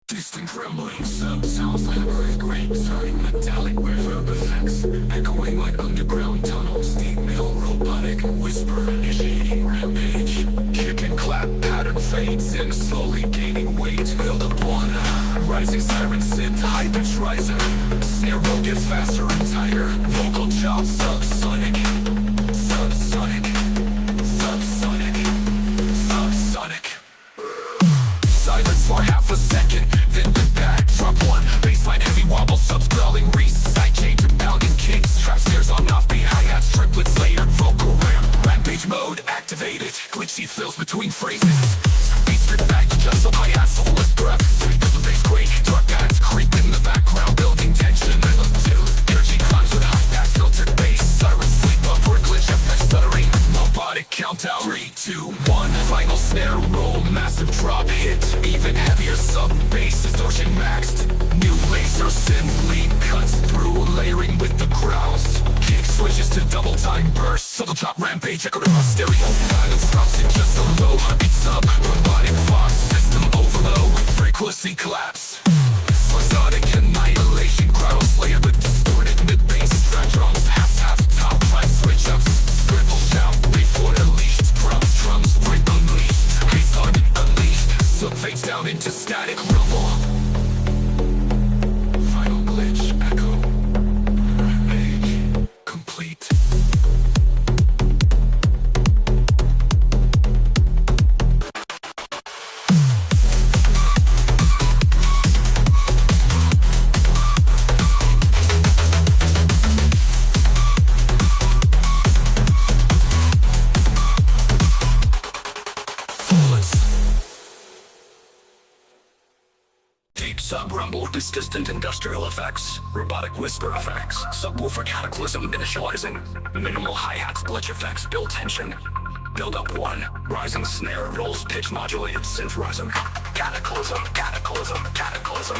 Distant rumbling sounds hammering grains, turning metallic reverb effects, echoing like underground tunnels. Deep mill robotic whisper, initiating rampage. Kick and clap pattern fades in, slowly gaining weight. Build up one, rising siren synth, high pitch riser. Snare roll gets faster and tighter. Vocal chop subsonic, subsonic, subsonic, subsonic. Silence for half a second, then the back drop one. Bassline heavy wobble, subs growling, side chain to pounding kicks. Trap snares on offbeat hi-hats, triplets layered, vocal ramp. Rampage mode activated, glitchy fills between phrases. Beat stripped back to just some hi-hats, soulless breath. Feel the bass quake, dark pads creep in the background, building tension. Rhythm 2, energy climbs with hi-hat, filtered bass. Siren sleep, upward glitch, effect stuttering. Melodic countdown, 3, 2, 1. Final snare roll, massive drop hit. Even heavier sub-bass, distortion maxed. New laser synth lead cuts through, layering with the growls. Kick switches to double time burst. Subtle chop rampage, echoed across stereo. Silence drops in just a low heartbeat sub. Robotic fox, system overload. Frequency collapse. Sonic annihilation, crowd slayer with distorted mid-bass. Drag drums, half top, time switch ups. Scribble shout, wait for unleashed. Drums, right unleashed. Bass on unleashed. Sub fades down into static rumble. Final glitch, echo. Rampage, complete. Deep sub-rumble, distant industrial effects, robotic whisper effects, subwoofer cataclysm initializing, minimal hi-hats, glitch effects, build tension. Build up 1, rising snare, rolls pitch modulated synth rising. Cataclysm, cataclysm, cataclysm.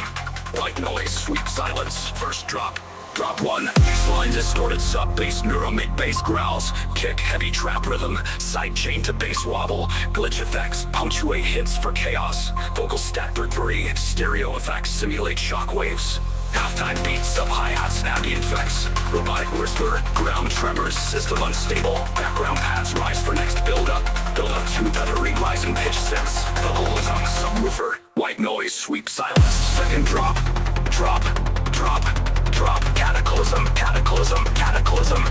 White noise, sweep silence, first drop. Drop 1, baseline distorted sub-bass, neuromake bass growls. Kick, heavy trap rhythm, side chain to bass wobble. Glitch effects, punctuate hits for chaos. Vocal stat through 3, stereo effects, simulate shock waves. Halftime beats, sub hi-hats, ambient effects. Robotic whisper, ground tremors, system unstable. Background pads rise for next build up. Build up 2 feathery rising pitch synths. Vocalism, subwoofer, white noise, sweep silence. Second drop, drop, drop. Drop, cataclysm, cataclysm, cataclysm,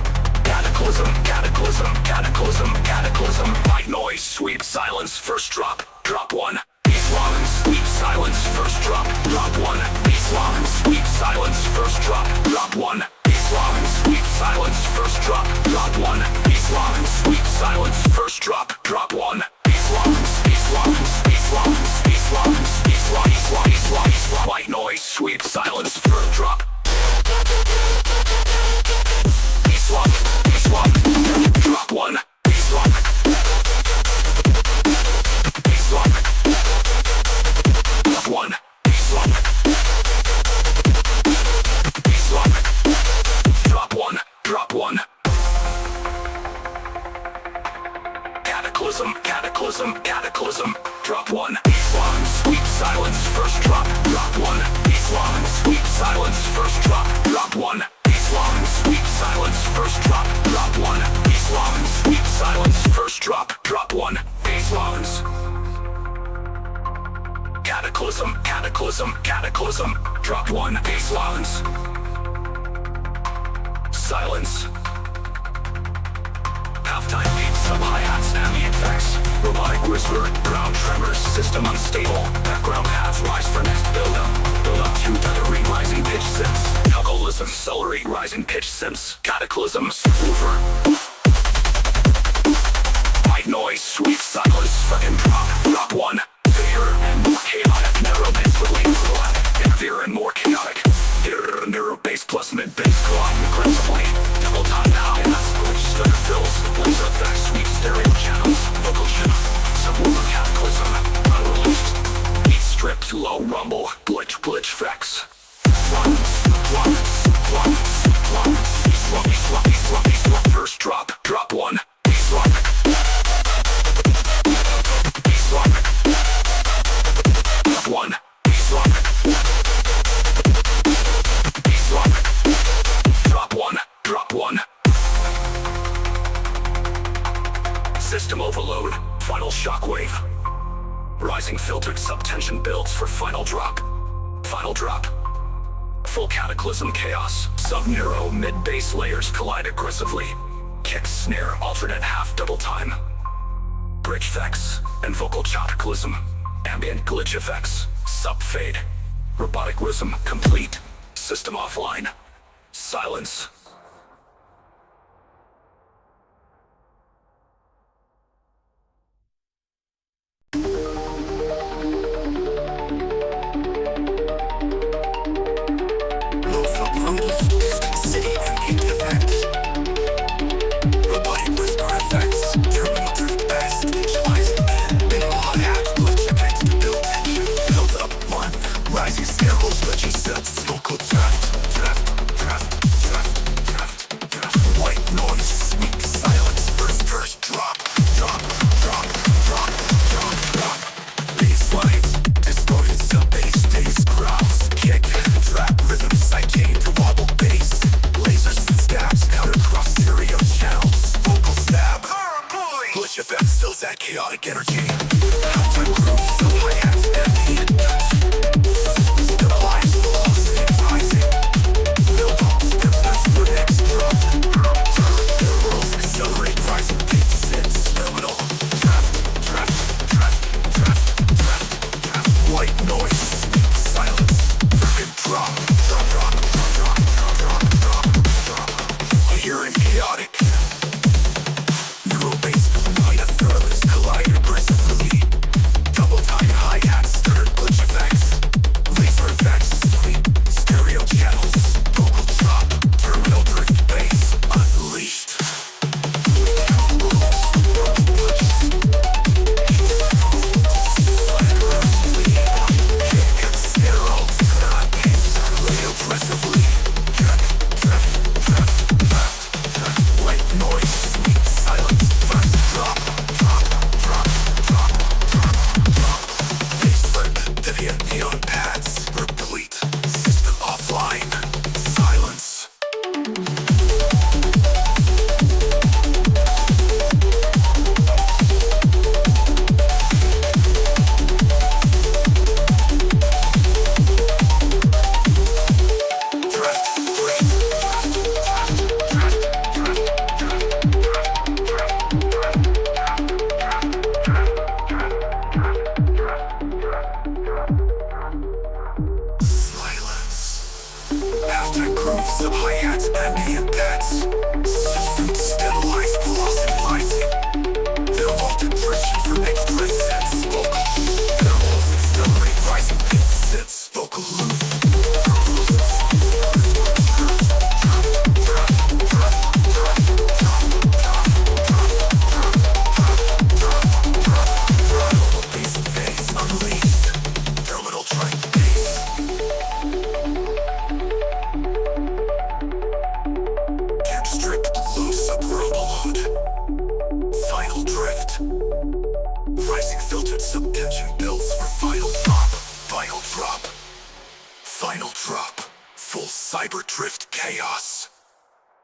cataclysm, cataclysm, cataclysm, cataclysm. White noise, sweep silence, first drop, drop 1. Baseline, sweep silence, first drop, drop 1. Baseline, sweep silence, first drop, drop 1. Baseline, sweep silence, first drop, drop 1. Baseline, sweep silence, first drop, drop 1. Baseline, baseline, baseline, baseline, baseline, baseline, baseline. White noise, sweep silence, first drop. Baseline, drop 1, baseline, baseline, drop 1, baseline, baseline, drop 1, drop 1. Cataclysm, cataclysm, cataclysm, drop 1, baseline, sweep silence, first drop, drop 1, baseline, sweep silence, first drop, drop 1. Baseline, sweep silence, first drop, drop 1. Baseline, sweep silence, first drop, drop 1. Baselines. Cataclysm, cataclysm, cataclysm, drop 1. Baselines. Silence. Halftime beats, sub hi-hats, ambient effects. Robotic whisper, ground tremors, system unstable. Background paths rise for next build up. Build up 2 feathery rising pitch synths. Algolism, celery, rising pitch synths. Cataclysms, over. White noise, sweep silence, fucking drop, drop 1. Fear and more chaotic, narrow bass with lean throughout. Fear and more chaotic. Narrow bass plus mid bass glide aggressively. Double time now, and that's glitch stutter fills. Laser effects, sweep stereo channels. Vocal shift, subwoofer cataclysm, unreleased. Beat strip to low rumble, glitch effects. First drop, drop 1. Baseline. Baseline. Drop 1. Baseline. Baseline. Drop 1. Drop 1. System overload. Final shockwave. Rising filtered subtension builds for final drop. final drop. Full cataclysm chaos. Sub-neuro mid-bass layers collide aggressively. Kick, snare, alternate half double time. Bridge effects and vocal cataclysm. Ambient glitch effects. Sub-fade. Robotic rhythm complete. System offline. Silence. Effects fills that chaotic energy. Halftime grooves, so hi-hats, ambient stabilize velocity rising. Build up stiffness for next drop. The rolls accelerate rising peaks since terminal. Draft. White noise, silence, freaking drop. Coherent, chaotic. Neuro-based collide aggressively. Double time hi-hats, third glitch effects. Laser effects, sweep, stereo channels. Vocal drop, terminal drift bass, unleashed. Kick, snare, alternate bass, play aggressively. White noise, sweet silence, first drop. Neon pads, replete, system offline, silence. Halftime grooves of hi-hats, ambient pads. System stabilize velocity rising. Thermal compression for next resets. Vocal. Thermals accelerate rising pitch sets. Vocal loop. Bass phase unleashed. Terminal track bass. Strip, loose, overload. Final drift. Rising filtered subtension builds for final drop. Final drop. Final drop. Full cyber drift chaos.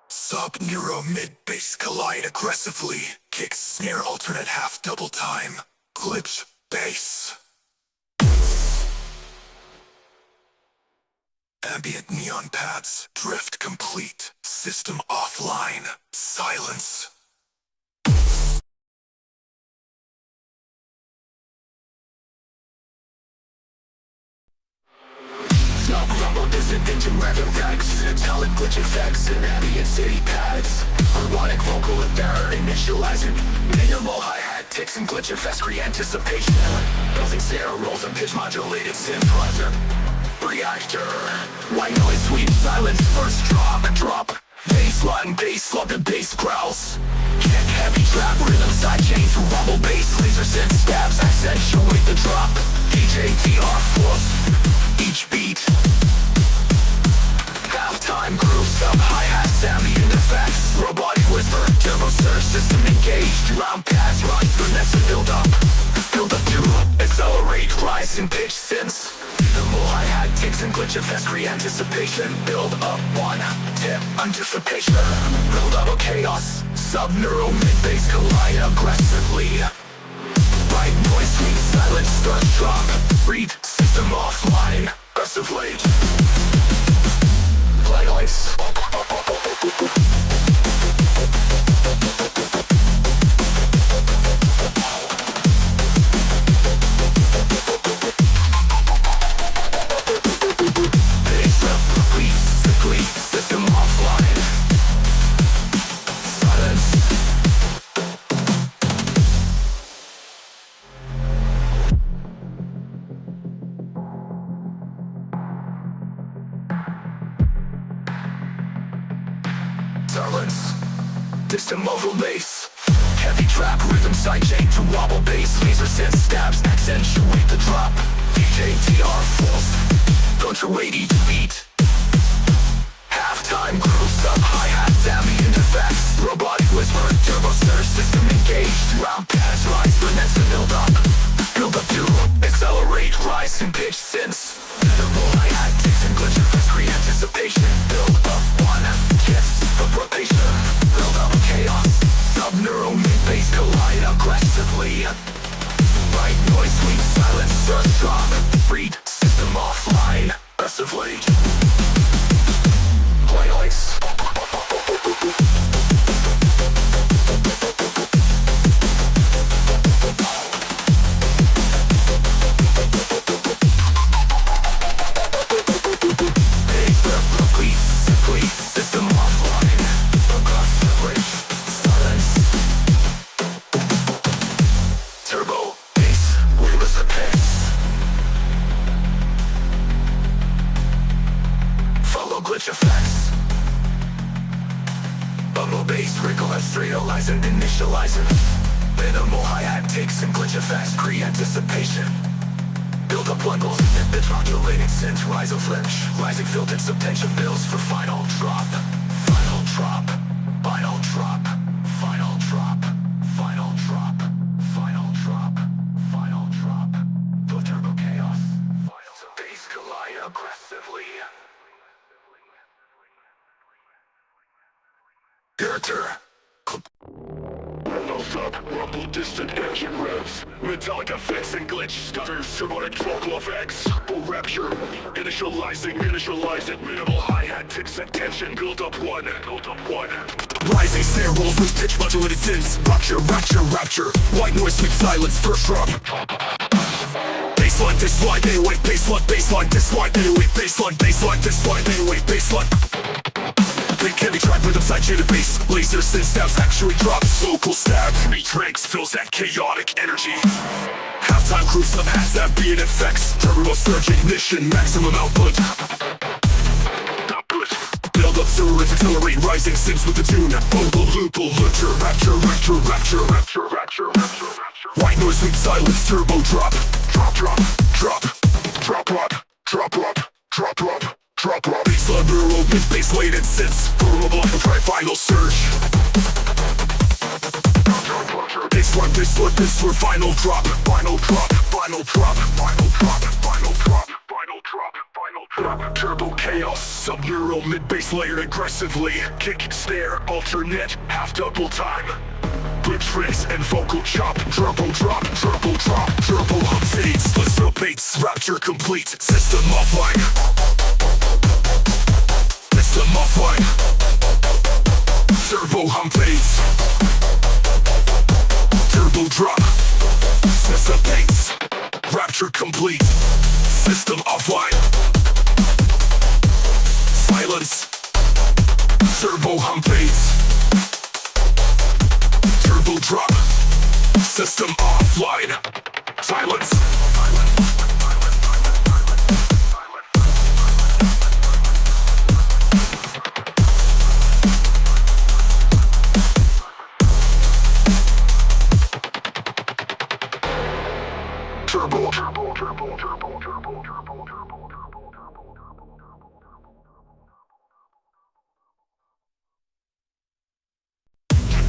Sub-neuro mid-bass collide aggressively. Kick, snare, alternate half double time. Glitch, bass. Ambient neon pads, drift complete, system offline, silence. Sub-rumble dissident and rev effects, metallic glitch effects and ambient city pads. Harmonic vocal and barrier initializing, minimal hi-hat ticks and glitch effects create anticipation. Building snare rolls and pitch modulated synthesizer. Reactor, white noise, sweet silence, first drop, baseline, bass, slug and bass growls. Kick, heavy trap, rhythm, side chain through rumble bass, laser synth stabs, accentuate the drop. DJTR force, each beat. Halftime grooves up, hi-hats, ambient effects, robotic whisper, turbo surge, system engaged, round pads, run through next to build up to accelerate, rise in pitch synths. Minimal hi-hat ticks and glitch effects create anticipation. Build up one, tip, anticipation. Build up a chaos, sub-neuro mid-bass collide aggressively. White noise, sweet silence, start drop. Read, system offline, aggressively. distant local bass. Heavy trap rhythm sidechain to wobble bass. Laser sense stabs accentuate the drop. DJ TR falls, don't you wait to beat. Halftime grooves up, hi-hats, ambient effects. Robotic whisper, turbo surge system engaged. Round pads rise, finesse and build up. Build up to accelerate, rise in pitch synths. Minimal hi-hat ticks and glitch effects create anticipation. Build up one, kiss of rotation. Build up chaos, sub-neural mid-bass collide aggressively. Right noise, sweet silence, surge drop. Read system offline, aggressively. Highlights. System offline. Aggressively. Silence. Turbo bass. Wheelers the pace. Follow glitch effects. Bubble bass, wrinkle and serialize and initializing. Minimal hi-hat takes and glitch effects, pre-anticipation. Build up bundles, and bit modulating synth, rise of flinch. Rising filtered subtension builds for final drop. Final drop. Final drop. Final drop. Final drop. Final drop. Final drop. The turbo chaos. Final bass collide aggressively. Character. Up, rumble, distant engine revs. Metallic effects and glitch stutters. Harmonic vocal effects. Full rapture. Initializing, minimal hi-hat ticks and tension. Build up one. Rising snare rolls with pitch modulated synths. Rapture. White noise, sweet silence, first drop. Baseline, this line, 808, baseline, this line, 808, baseline, this line, 808, baseline. Big heavy track rhythm sidechain bass. Laser synth stabs actually drops. Vocal stab, beat ranks, fills that chaotic energy. Halftime cruise up has ambient effects. Turbo surge ignition, maximum output. Build up surge, accelerate, rising synths with the tune. Vocal loop, rapture. White noise, sweet silence, turbo drop. Drop. Baseline neural, mid-bass laden synths. Vulnerable, try final surge. Baseline, final drop. Turbo chaos, sub-neural, mid-bass layered aggressively. Kick, snare, alternate, half double time. Glitch race and vocal chop. Turbo drop. Turbo hum fades. Let's throw baits. Rapture complete. System offline. Turbo hum fades. Turbo drop. System fades. Rapture complete. System offline. Silence. Turbo hum fades. Turbo drop. System offline. Silence.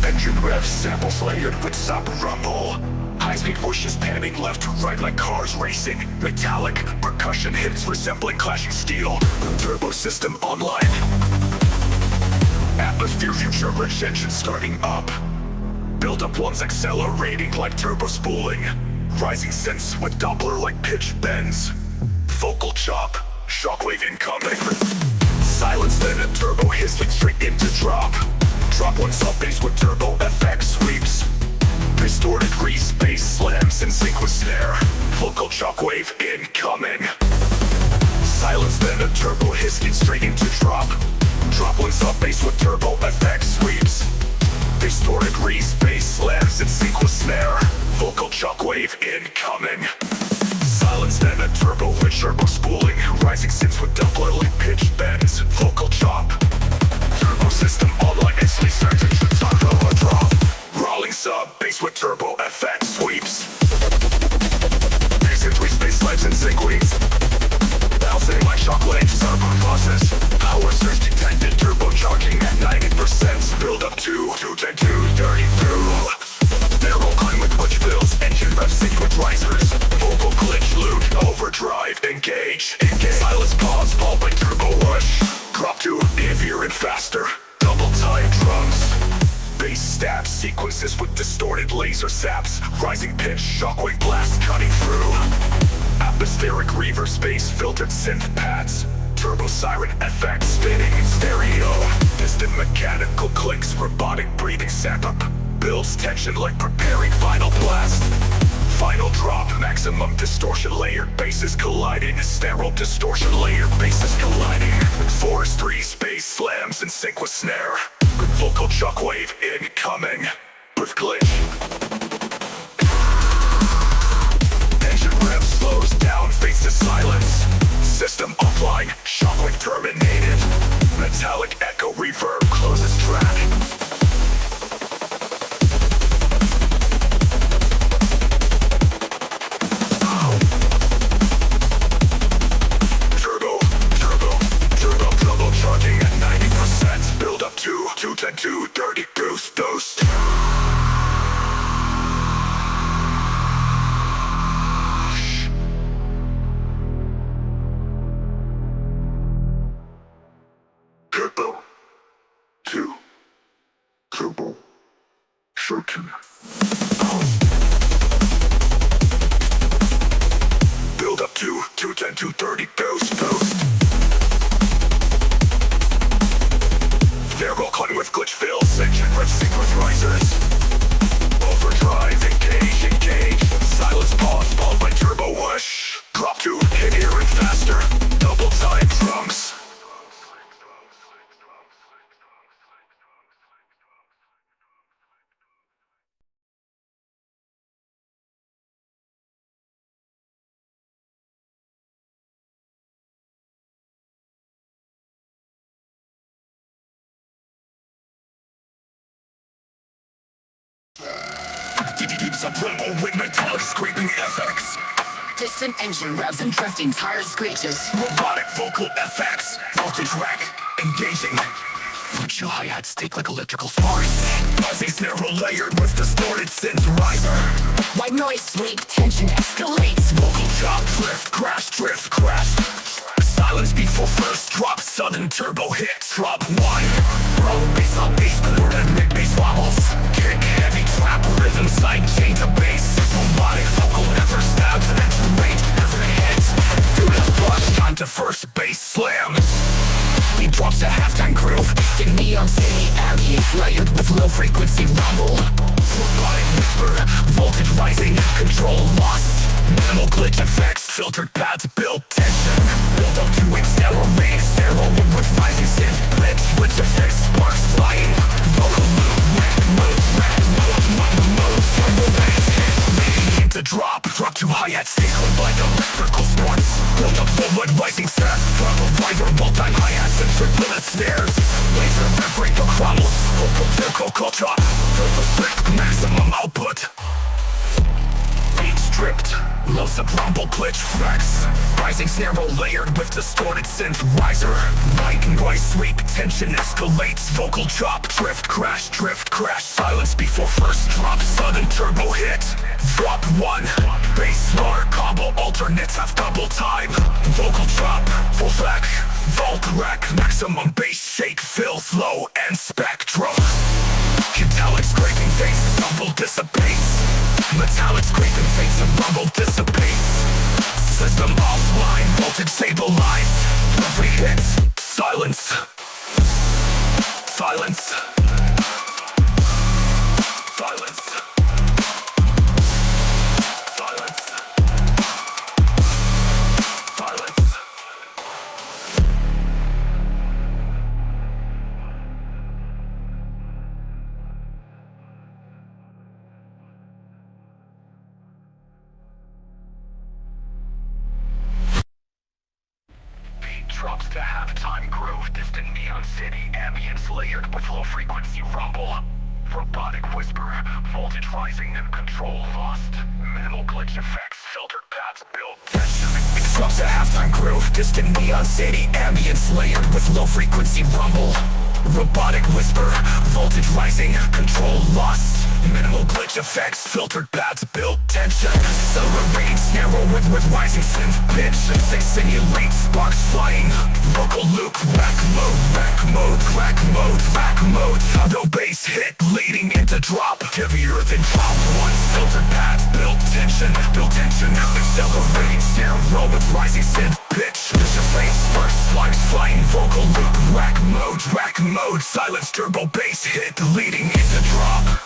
Engine revs, samples layered with sub rumble. High-speed whooshes panning left to right like cars racing. Metallic percussion hits resembling clashing steel. Turbo system online. Atmosphere future rich engine starting up. Build up ones accelerating like turbo spooling. Rising synths with Doppler like pitch bends. Vocal chop, shockwave incoming. Silence then a turbo hissing straight into drop. Drop one sub bass with turbo FX sweeps. Distorted grease bass slams in sync with snare. Vocal shockwave incoming. Silence then a turbo hissing straight into drop. Drop one sub bass with turbo FX sweeps. Distorted grease bass slams in sync with snare. Vocal shockwave incoming. Silence then a turbo with turbo spooling. Rising synths with Doppler like pitch bends. Vocal chop. Turbo system online, instantly starts into turbo. engage. Silence pause, followed by turbo rush. Drop to heavier and faster. Double time drums. Bass stab sequences with distorted laser saps. Rising pitch, shockwave blast cutting through. Atmospheric reverb, space filtered synth pads. Turbo siren effects spinning in stereo. Distant mechanical clicks, robotic breathing setup. Builds tension like preparing final blast. Final drop, maximum distortion layered basses colliding. Sterile distortion layered basses colliding. Force 3 space slams in sync with snare. Vocal shockwave incoming with glitch. Engine rev slows down, fades to silence. System offline, shockwave terminated. Metallic echo reverb closes track. Turbo charging at 90%. Build up to 210 230 boost. Turbo shooting. Build up to 210 230 boost. Variable cutting with glitch fills, engine rev sequence risers. Overdrive, engage. Silence pause, followed by turbo whoosh. Drop to heavier and faster. Double time drums. Subliminal with metallic scraping effects. Distant engine revs and drifting tire screeches. Robotic vocal effects. Voltage rack engaging. Virtual hi-hats stick like electrical sparks. Buzzing snare layered with distorted synth riser. White noise sweep, tension escalates. Vocal chop, drift, crash. Silence before first drop, sudden turbo hit. Drop 1. Roll bass on bass, chord and mid bass wobbles. Kick heavy trap, rhythm side chain to bass. Robotic vocal never stabs an engine rate, never hits. Do the flush, time to first bass slam. Beat drops to halftime groove. In neon city ambience layered with low frequency rumble. Robotic whisper, voltage rising, control lost. Minimal glitch effects, filtered pads build tension. Build up to a sterile with rising synth glitch effects, sparks flying. Vocal move, turbo bass hit. Leading into drop to hi-hat sacred like electrical sparks. Build up forward rising stats, turbo riser, multi hi-hats and triplet snares. Laser vibrate the crumbles, vocal chop, turbo stick, maximum output. Beat stripped, low sub rumble glitch flex. Rising snare layered with distorted synth riser. White noise sweep, tension escalates. Vocal chop, drift crash. Silence before first drop, sudden turbo hit. Drop 1, bass bar combo alternates have double time. Vocal chop, full back, vault rack. Maximum bass shake fills low and spectrum. Metallic scraping face, rumble dissipates. Metallic scraping face and rumble dissipates. System offline, voltage stabilized. Every hit, silence. Silence. Drops to halftime groove, distant neon city ambience layered with low frequency rumble. Robotic whisper, voltage rising and control lost. Minimal glitch effects, filtered paths build tension. Drops to halftime groove, distant neon city ambience layered with low frequency rumble. Robotic whisper, voltage rising, control lost. Minimal glitch effects, filtered paths, built tension. Accelerating snare roll with rising synth pitch. Simulate sparks flying. Vocal loop, rack mode, crack mode. Auto bass hit leading into drop. Heavier than drop one. Filtered path, built tension. Accelerating snare roll with rising synth pitch. Display sparks flying. Vocal loop, rack mode. Silence turbo bass hit leading into drop.